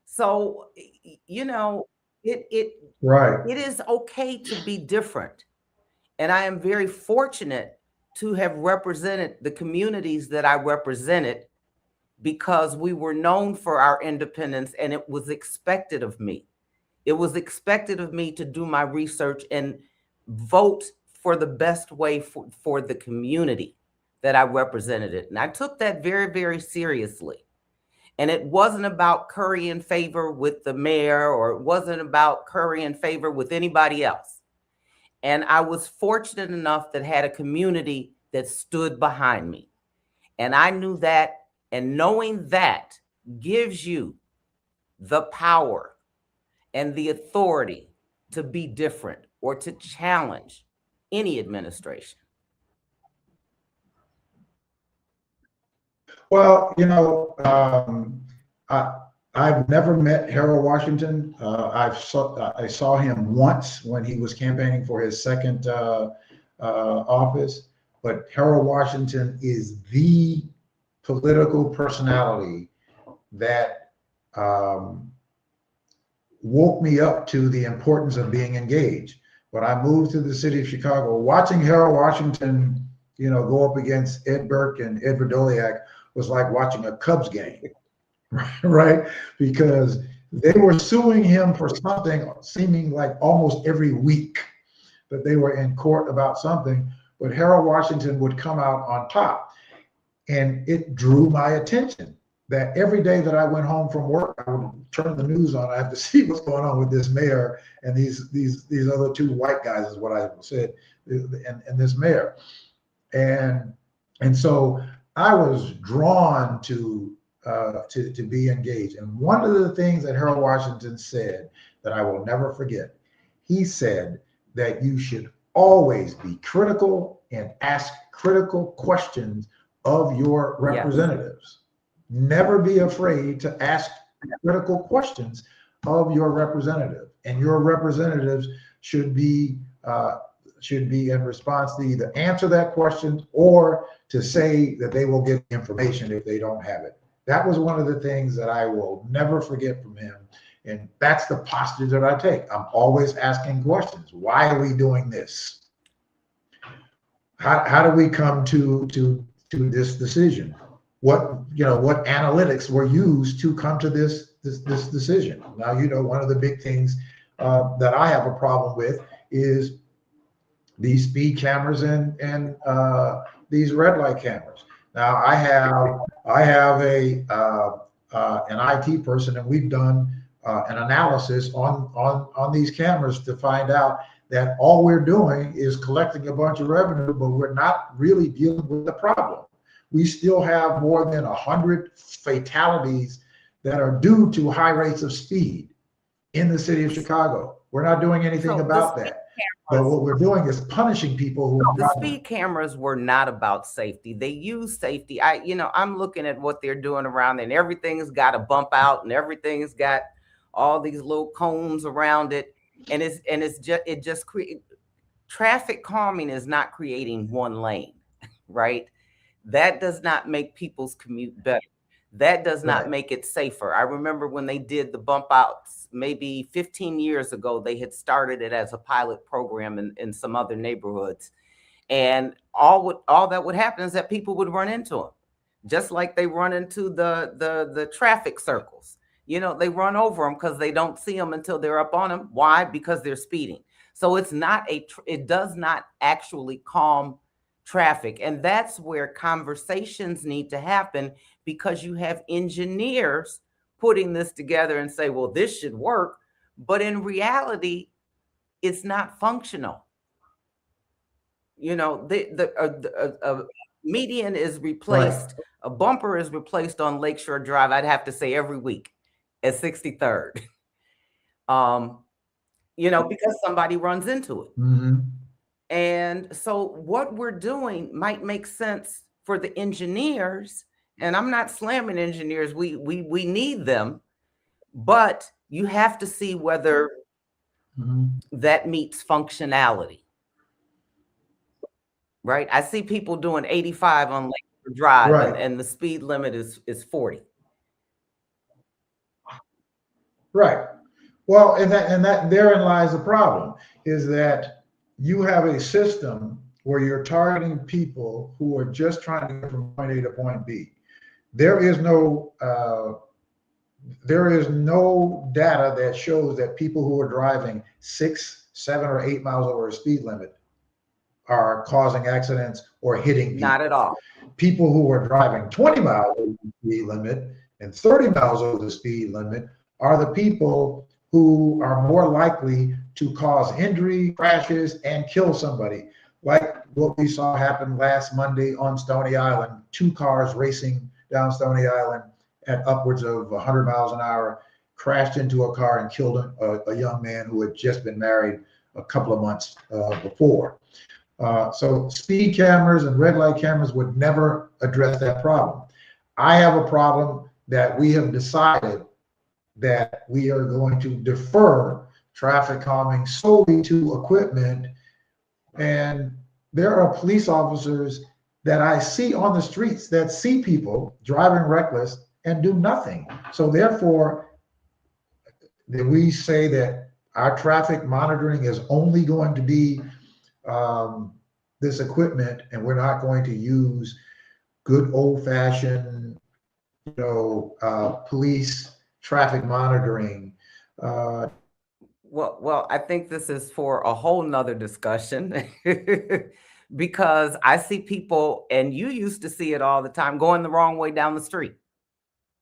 So, it it right. it is okay to be different. And I am very fortunate to have represented the communities that I represented because we were known for our independence and it was expected of me. It was expected of me to do my research and vote for the best way for the community, that I represented it. And I took that very, very seriously. And it wasn't about currying favor with the mayor, or it wasn't about currying favor with anybody else. And I was fortunate enough that had a community that stood behind me. And I knew that, and knowing that gives you the power and the authority to be different or to challenge any administration. Well, I've never met Harold Washington. I saw him once when he was campaigning for his second office, but Harold Washington is the political personality that woke me up to the importance of being engaged. When I moved to the city of Chicago, watching Harold Washington, go up against Ed Burke and Ed Verdoliak was like watching a Cubs game, right? Because they were suing him for something seeming like almost every week, that they were in court about something, but Harold Washington would come out on top. And it drew my attention that every day that I went home from work, I would turn the news on. I have to see what's going on with this mayor and these other two white guys, is what I said, and this mayor. And so I was drawn to be engaged. And one of the things that Harold Washington said that I will never forget, he said that you should always be critical and ask critical questions of your representatives. Yes. Never be afraid to ask critical questions of your representative, and your representatives should be in response to either answer that question or to say that they will get information if they don't have it. That was one of the things that I will never forget from him. And that's the posture that I take. I'm always asking questions. Why are we doing this? How do we come to this decision? What analytics were used to come to this decision? Now, one of the big things that I have a problem with is these speed cameras and these red light cameras. Now, I have an IT person, and we've done an analysis on these cameras to find out that all we're doing is collecting a bunch of revenue, but we're not really dealing with the problem. We still have more than 100 fatalities that are due to high rates of speed in the city of Chicago. We're not doing anything about that. But what we're doing is punishing people who the speed cameras were not about safety. They use safety. I'm looking at what they're doing around there, and everything's got a bump out, and everything's got all these little cones around it, and it just creates traffic calming. Is not creating one lane, right? That does not make people's commute better. That does not make it safer. I remember when they did the bump outs maybe 15 years ago, they had started it as a pilot program in some other neighborhoods. And all that would happen is that people would run into them, just like they run into the traffic circles. They run over them because they don't see them until they're up on them. Why? Because they're speeding. So it does not actually calm traffic. And that's where conversations need to happen, because you have engineers putting this together and say, well, this should work. But in reality, it's not functional. The median is replaced. Right. A bumper is replaced on Lakeshore Drive, I'd have to say every week at 63rd. Because somebody runs into it. Mm-hmm. And so what we're doing might make sense for the engineers, and I'm not slamming engineers. We need them, but you have to see whether that meets functionality. Right? I see people doing 85 on Lakeshore Drive, right, and the speed limit is 40. Right. Well, and that therein lies the problem, is that you have a system where you're targeting people who are just trying to get from point A to point B. There is no data that shows that people who are driving 6, 7, or 8 miles over a speed limit are causing accidents or hitting people. Not at all. People who are driving 20 miles over the speed limit and 30 miles over the speed limit are the people who are more likely to cause injury, crashes, and kill somebody. Like what we saw happen last Monday on Stony Island, 2 cars racing down Stony Island at upwards of 100 miles an hour, crashed into a car and killed a young man who had just been married a couple of months before. So speed cameras and red light cameras would never address that problem. I have a problem that we have decided that we are going to defer traffic calming solely to equipment. And there are police officers that I see on the streets that see people driving reckless and do nothing. So therefore, we say that our traffic monitoring is only going to be this equipment, and we're not going to use good old-fashioned, police traffic monitoring. Well, I think this is for a whole nother discussion because I see people, and you used to see it all the time, going the wrong way down the street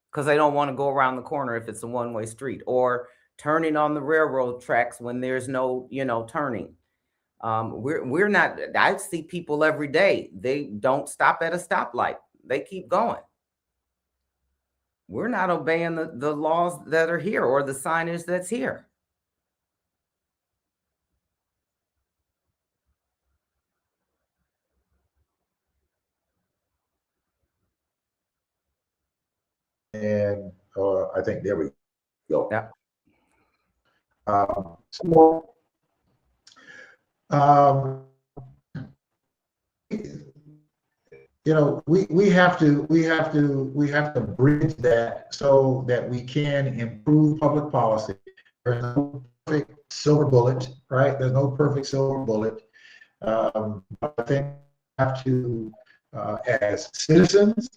because they don't want to go around the corner if it's a one-way street, or turning on the railroad tracks when there's no, turning. We're not, I see people every day. They don't stop at a stoplight. They keep going. We're not obeying the laws that are here or the signage that's here. And I think there we go. Yeah. So, we have to bridge that so that we can improve public policy. There's no perfect silver bullet, right? There's no perfect silver bullet. I think we have to, as citizens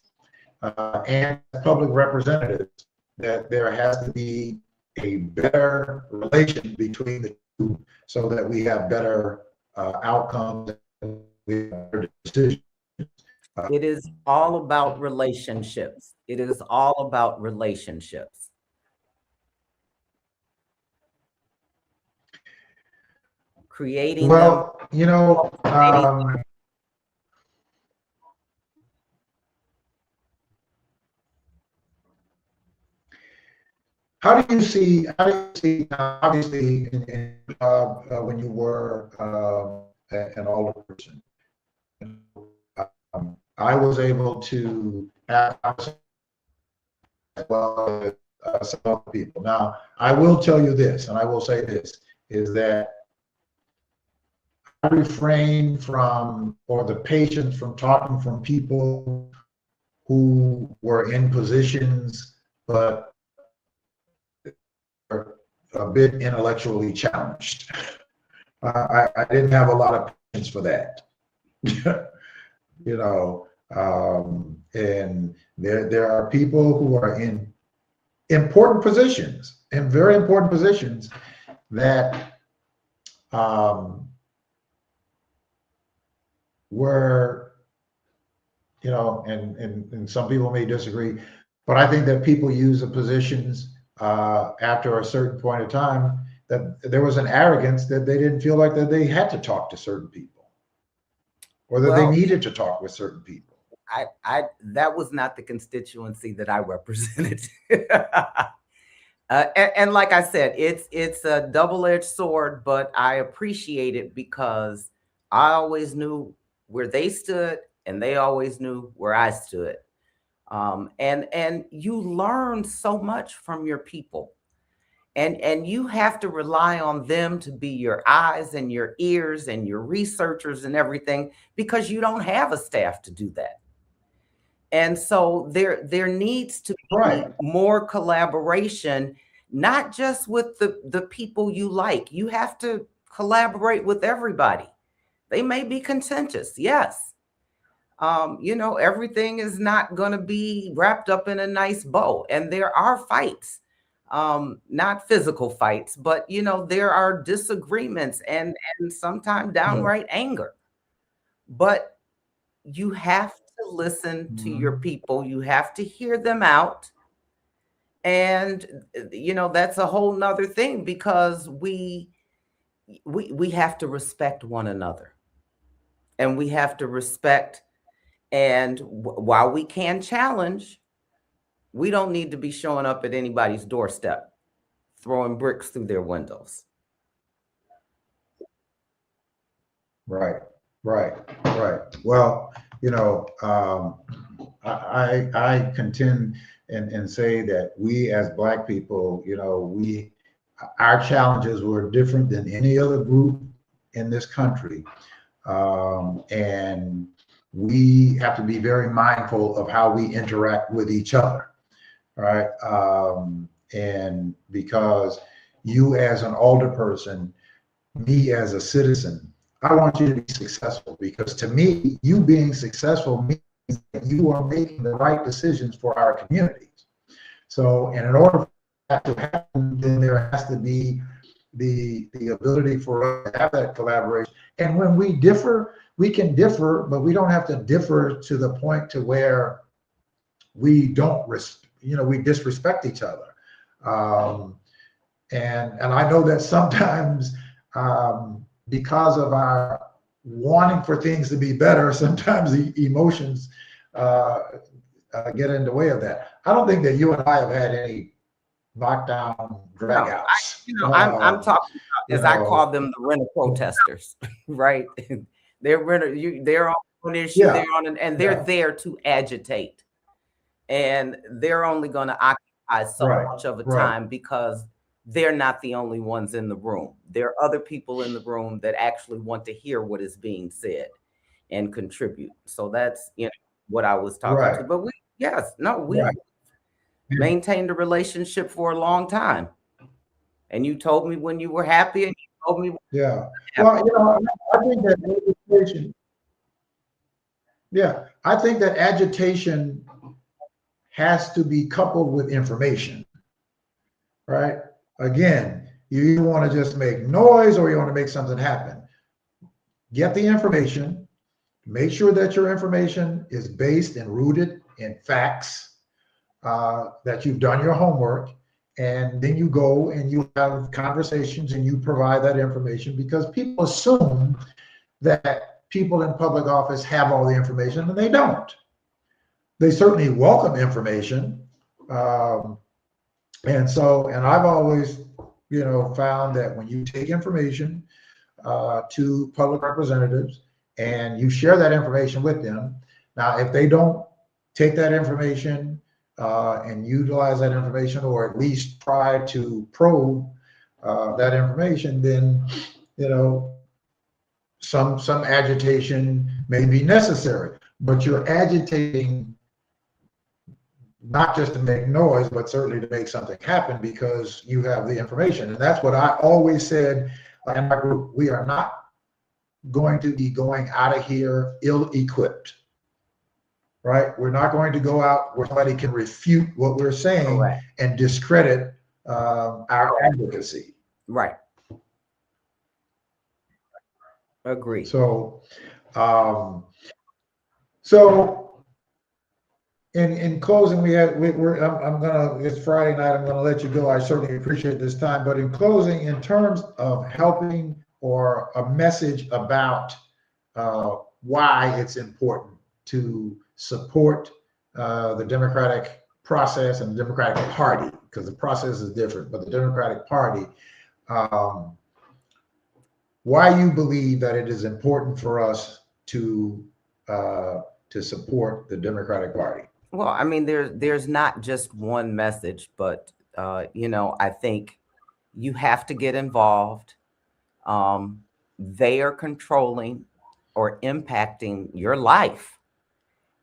and public representatives, that there has to be a better relation between the two so that we have better outcomes and we have better decisions. It is all about relationships. It is all about relationships. Creating Well, how do you see, obviously, when you were an older person, I was able to have as well as some other people. Now, I will tell you this, and I will say this, is that I refrain from, or the patience from talking from people who were in positions, but a bit intellectually challenged. I didn't have a lot of patience for that. And there are people who are in important positions, in very important positions, that were, and some people may disagree, but I think that people use the positions after a certain point of time, that there was an arrogance that they didn't feel like that they had to talk to certain people, or that they needed to talk with certain people. That was not the constituency that I represented. And like I said, it's a double-edged sword, but I appreciate it because I always knew where they stood and they always knew where I stood. And you learn so much from your people, and you have to rely on them to be your eyes and your ears and your researchers and everything, because you don't have a staff to do that. And so there needs to be more collaboration, not just with the people you like. You have to collaborate with everybody. They may be contentious, yes. Everything is not going to be wrapped up in a nice bow. And there are fights, not physical fights, but, there are disagreements and sometimes downright anger. but you have to listen to your people. You have to hear them out. And that's a whole nother thing, because we have to respect one another, and we have to respect. And while we can challenge, we don't need to be showing up at anybody's doorstep throwing bricks through their windows. Right, right, right. Well, I contend and say that we as Black people, our challenges were different than any other group in this country. And we have to be very mindful of how we interact with each other, right? And because you as an older person, me as a citizen, I want you to be successful, because to me, you being successful means that you are making the right decisions for our communities. So, and in order for that to happen, then there has to be the ability for us to have that collaboration. And when we differ, we can differ, but we don't have to differ to the point to where we don't, we disrespect each other. And I know that sometimes, because of our wanting for things to be better, sometimes the emotions get in the way of that. I don't think that you and I have had any knockdown dragouts. I'm talking about, as I call them, the renter protesters, right? They're on an issue, yeah, they're on and they're there to agitate, and they're only going to occupy so much of a time, because they're not the only ones in the room. There are other people in the room that actually want to hear what is being said and contribute. So that's what I was talking to. But we maintained a relationship for a long time. And you told me when you were happy, and you told me well, I think that agitation, I think that agitation has to be coupled with information, right? Again, you either want to just make noise or you want to make something happen. Get the information, make sure that your information is based and rooted in facts, that you've done your homework, and then you go and you have conversations and you provide that information, because people assume that people in public office have all the information, and they don't. They certainly welcome information. And I've always, found that when you take information to public representatives and you share that information with them, now, if they don't take that information and utilize that information, or at least try to probe that information, then, some agitation may be necessary. But you're agitating not just to make noise, but certainly to make something happen, because you have the information. And that's what I always said in my group. We are not going to be going out of here ill-equipped, right? We're not going to go out where somebody can refute what we're saying and discredit our advocacy. Right. Agree. So, in closing, it's Friday night. I'm gonna let you go. I certainly appreciate this time. But in closing, in terms of helping or a message about why it's important to support the democratic process and the Democratic Party, because the process is different, but the Democratic Party, why you believe that it is important for us to support the Democratic Party. Well, I mean, there's not just one message, but I think you have to get involved. They are controlling or impacting your life,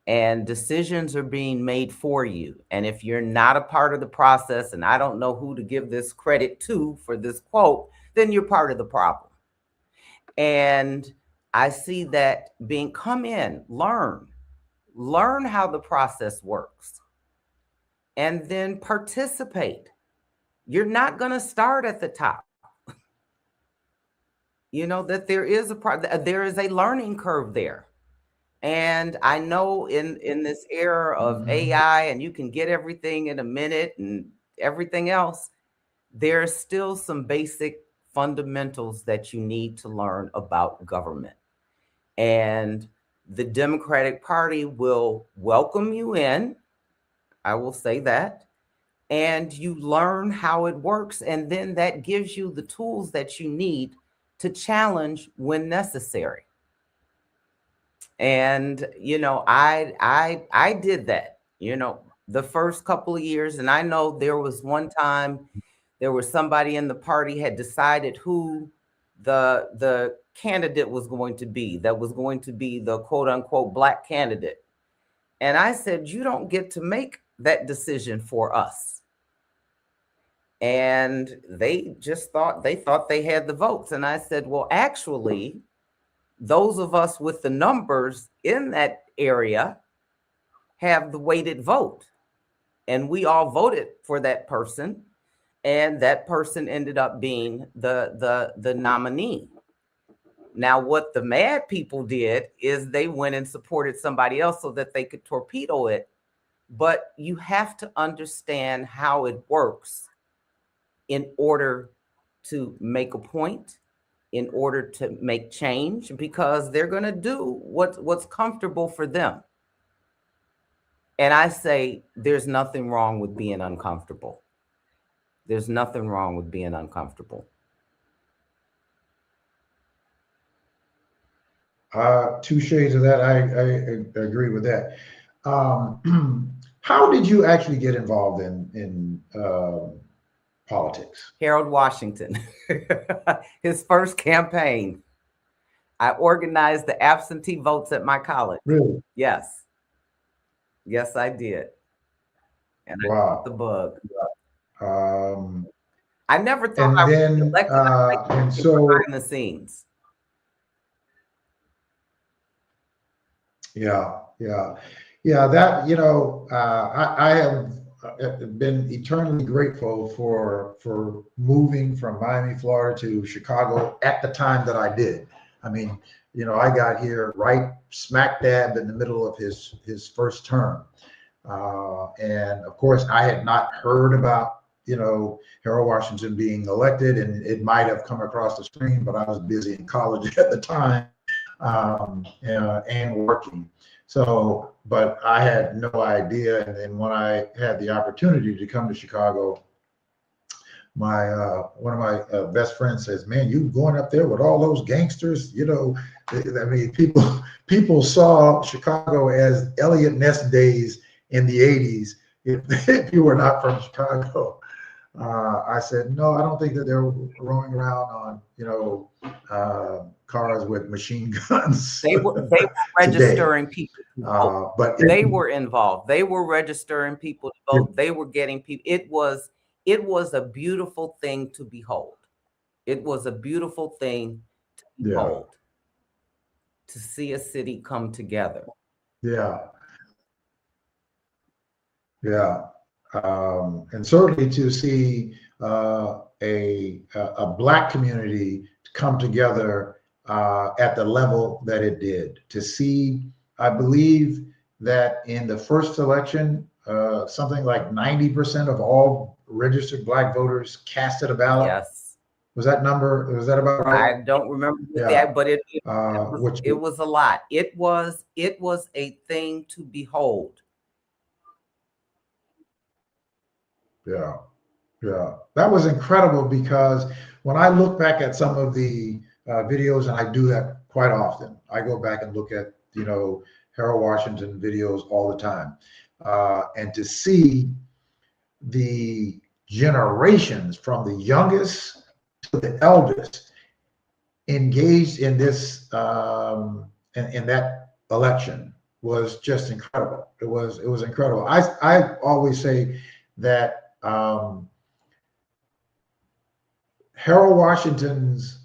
and decisions are being made for you. And if you're not a part of the process, and I don't know who to give this credit to for this quote, then you're part of the problem. And I see that come in, learn how the process works, and then participate. You're not going to start at the top. That there is a learning curve there. And I know in this era of AI and you can get everything in a minute and everything else, there's still some basic fundamentals that you need to learn about government. And the Democratic Party will welcome you in. I will say that. And you learn how it works. And then that gives you the tools that you need to challenge when necessary. And I did that, the first couple of years. And I know there was one time there was somebody in the party had decided who the candidate was going to be, that was going to be the quote unquote black candidate. And I said, you don't get to make that decision for us. And they thought they had the votes. And I said, well, actually, those of us with the numbers in that area have the weighted vote. And we all voted for that person. And that person ended up being the nominee. Now, what the mad people did is they went and supported somebody else so that they could torpedo it. But you have to understand how it works in order to make a point, in order to make change, because they're going to do what's comfortable for them. And I say there's nothing wrong with being uncomfortable. There's nothing wrong with being uncomfortable. Two shades of that. I agree with that. How did you actually get involved in politics? Harold Washington, his first campaign. I organized the absentee votes at my college. Really? Yes. Yes, I did. And wow. I got the bug. I never thought and I then, would be elected. And so behind the scenes. Yeah. That, I have been eternally grateful for moving from Miami, Florida to Chicago at the time that I did. I mean, I got here right smack dab in the middle of his first term. And of course, I had not heard about, Harold Washington being elected, and it might have come across the screen, but I was busy in college at the time. And working. So, but I had no idea. And then when I had the opportunity to come to Chicago, my one of my best friends says, "Man, you going up there with all those gangsters?" I mean, people saw Chicago as Elliot Ness days in the '80s. If you were not from Chicago. I said, no, I don't think that they're roaming around on, cars with machine guns. They were registering people. But they were involved. They were registering people to vote. They were getting people. It was a beautiful thing to behold. It was a beautiful thing to behold. To see a city come together. Yeah. And certainly to see a Black community come together at the level that it did. To see, I believe that in the first election, something like 90% of all registered Black voters casted a ballot. Yes. Was that about right? I don't remember that, but it was a lot. It was a thing to behold. Yeah, that was incredible, because when I look back at some of the videos, and I do that quite often, I go back and look at, Harold Washington videos all the time. And to see the generations from the youngest to the eldest engaged in this, in that election was just incredible. It was incredible. I always say that Harold Washington's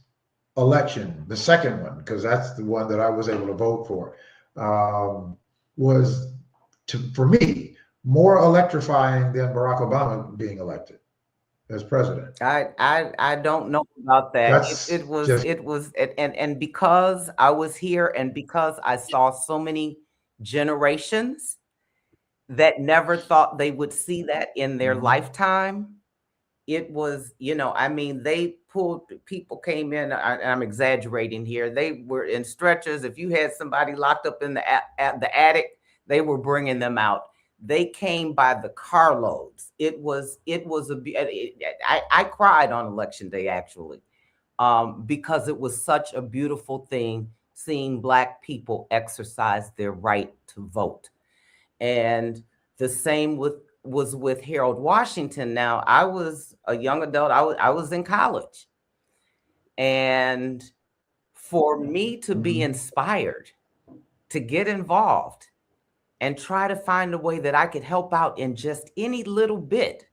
election, the second one, because that's the one that I was able to vote for, was, for me, more electrifying than Barack Obama being elected. as president. I don't know about that. That's just, It was and because I was here and because I saw so many generations that never thought they would see that in their mhm, lifetime. It was, I mean, they pulled people came in. I'm exaggerating here. They were in stretchers. If you had somebody locked up in at the attic, they were bringing them out. They came by the carloads. It was I cried on election day actually, because it was such a beautiful thing seeing Black people exercise their right to vote. And the same was with Harold Washington. Now, I was a young adult. I was in college. And for me to be mhm, inspired, to get involved and try to find a way that I could help out in just any little bit,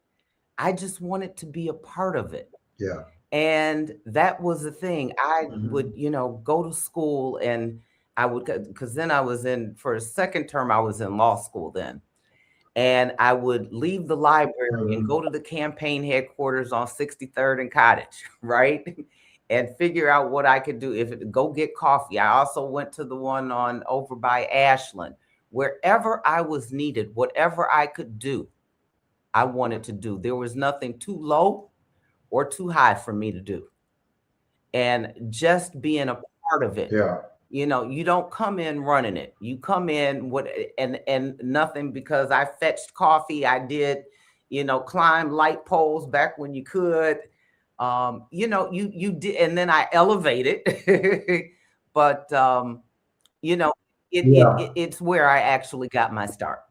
I just wanted to be a part of it. yeah, And that was the thing. I would, mhm, go to school and I would, because then I was for a second term, I was in law school then. And I would leave the library and mhm, go to the campaign headquarters on 63rd and Cottage, right? And figure out what I could do. Go get coffee. I also went to the one on over by Ashland. Wherever I was needed, whatever I could do, I wanted to do. There was nothing too low or too high for me to do. And just being a part of it. yeah, You don't come in running it. You come in what and nothing because I fetched coffee. I did, climb light poles back when you could. You did, and then I elevated. But you know, yeah, it's where I actually got my start.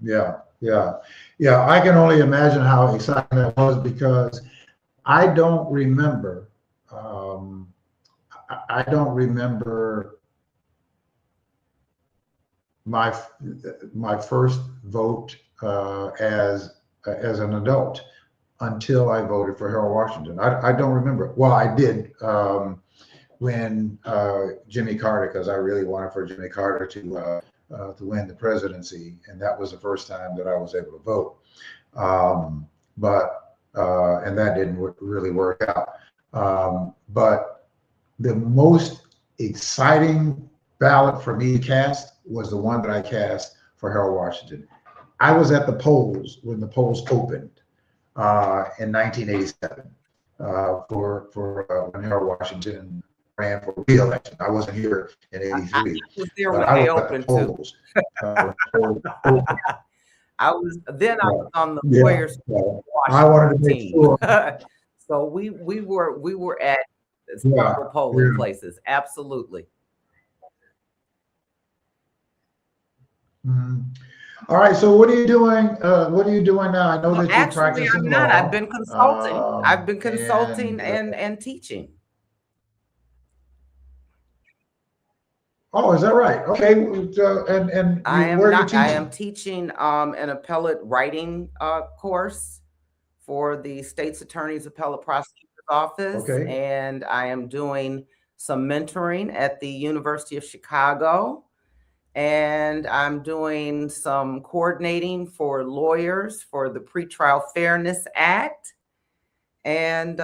yeah, yeah, yeah. I can only imagine how exciting that was because I don't remember. Um, I don't remember my my first vote as an adult until I voted for Harold Washington. I don't remember. Well, I did when Jimmy Carter, because I really wanted for Jimmy Carter to win the presidency, and that was the first time that I was able to vote. But and that didn't really work out. But the most exciting ballot for me to cast was the one that I cast for Harold Washington. I was at the polls when the polls opened in 1987 for when Harold Washington ran for re-election. I wasn't here in I '83, was there but when I they was at the opened too. polls. Uh, I was on the yeah, Warriors yeah. I Washington wanted to make team. sure. So we were at Yeah, several polling yeah. places. Absolutely. Mhm. All right. So what are you doing? What are you doing now? I know Well, that you're actually, practicing I'm not. I've law. been consulting. I've been consulting And and teaching. oh, is that right? Okay. And I am where are you not. I am teaching? teaching an appellate writing course for the state's attorney's appellate prosecutor's office, Okay. and I am doing some mentoring at the University of Chicago, and I'm doing some coordinating for lawyers for the Pretrial Fairness Act, and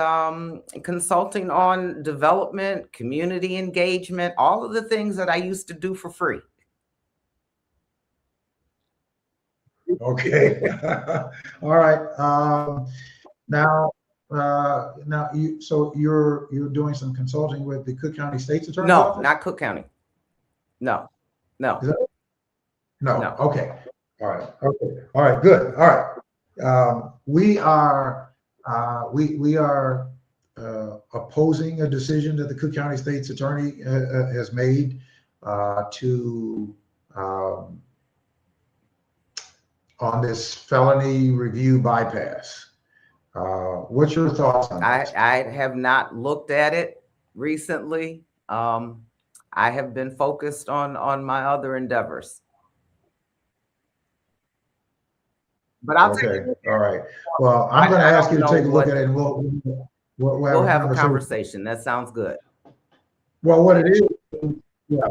consulting on development, community engagement, all of the things that I used to do for free. Okay. All right. Now, now you're doing some consulting with the Cook County State's Attorney's No, Office? not Cook County. No, no, Is that, no. no. Okay. All right. Okay. All right. Good. All right. We are opposing a decision that the Cook County State's Attorney has made to on this felony review bypass. What's your thoughts on that? I have not looked at it recently. I have been focused on my other endeavors. But I'll take a Okay. look All at right. Well, I'm going to I ask don't you to know take a look what at it, and we'll we'll have a have a conversation. conversation. That sounds good. Well, what it is, yeah,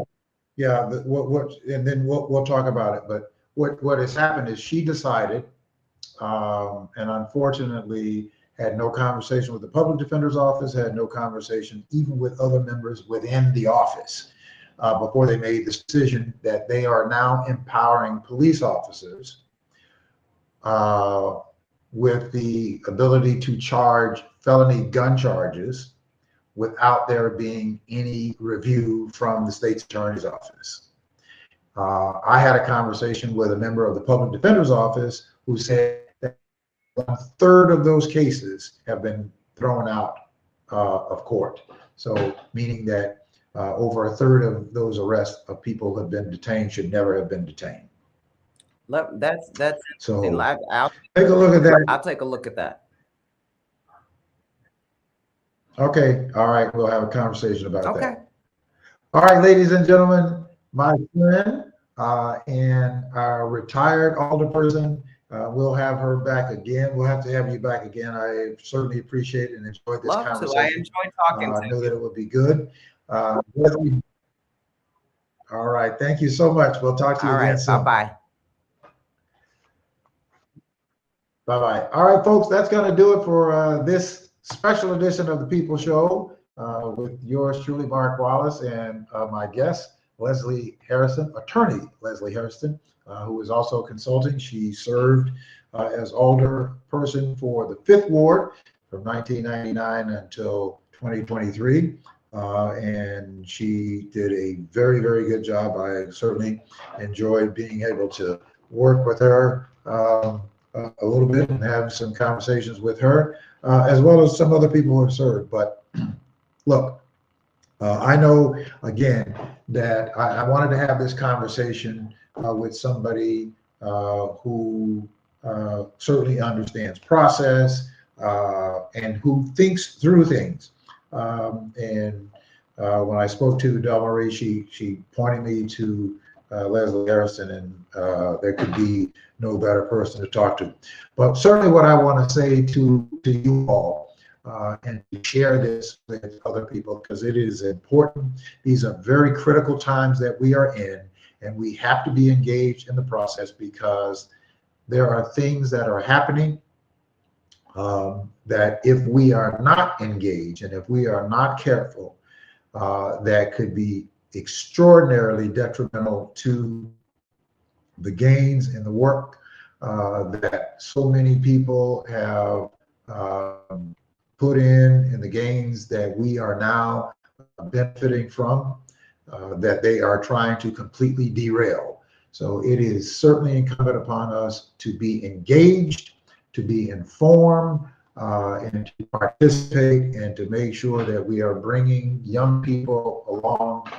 yeah. And then we'll talk about it. But what has happened is she decided and unfortunately had no conversation with the public defender's office, had no conversation even with other members within the office before they made the decision that they are now empowering police officers with the ability to charge felony gun charges without there being any review from the state's attorney's office. I had a conversation with a member of the public defender's office who said that 1/3 of those cases have been thrown out of court. So meaning that over 1/3 of those arrests of people who have been detained should never have been detained. That's So interesting. I'll take a look at that. I'll take a look at that. Okay, all right, we'll have a conversation about Okay. that. All right, ladies and gentlemen, my friend and our retired alderperson, we'll have her back again. We'll have to have you back again. I certainly appreciate and enjoyed this Love to. conversation. I enjoyed talking I to know you. that it would be good. All right, thank you so much. We'll talk to you All again right. soon. Bye-bye. Bye-bye. All right, folks, that's going to do it for this special edition of the People Show with yours truly, Mark Wallace, and my guest, Leslie Hairston, Attorney Leslie Hairston, who is also consulting. She served as Alder person for the 5th Ward from 1999 until 2023. And she did a very, very good job. I certainly enjoyed being able to work with her a little bit and have some conversations with her, as well as some other people who have served. But look, I know, again, that I wanted to have this conversation with somebody who certainly understands process and who thinks through things. And when I spoke to Del Marie, she pointed me to Leslie Hairston, and there could be no better person to talk to. But certainly what I want to say to you all, and to share this with other people, because it is important. These are very critical times that we are in, and we have to be engaged in the process, because there are things that are happening that if we are not engaged and if we are not careful, that could be extraordinarily detrimental to the gains in the work that so many people have put in the gains that we are now benefiting from, that they are trying to completely derail. So it is certainly incumbent upon us to be engaged, to be informed, and to participate, and to make sure that we are bringing young people along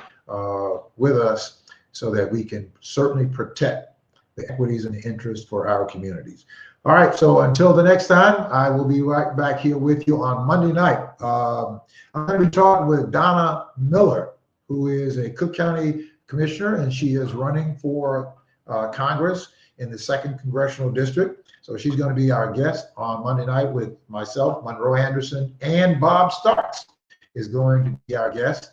with us, so that we can certainly protect the equities and the interests for our communities. All right, so until the next time, I will be right back here with you on Monday night. I'm going to be talking with Donna Miller, who is a Cook County Commissioner, and she is running for Congress in the 2nd Congressional District. So she's going to be our guest on Monday night with myself, Monroe Anderson, and Bob Starks is going to be our guest,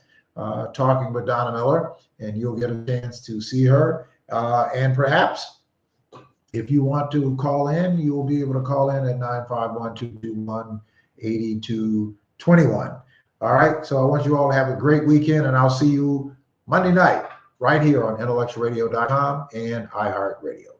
talking with Donna Miller, and you'll get a chance to see her. And perhaps if you want to call in, you will be able to call in at 951-221-8221. All right, so I want you all to have a great weekend, and I'll see you Monday night right here on intellectualradio.com and iHeartRadio.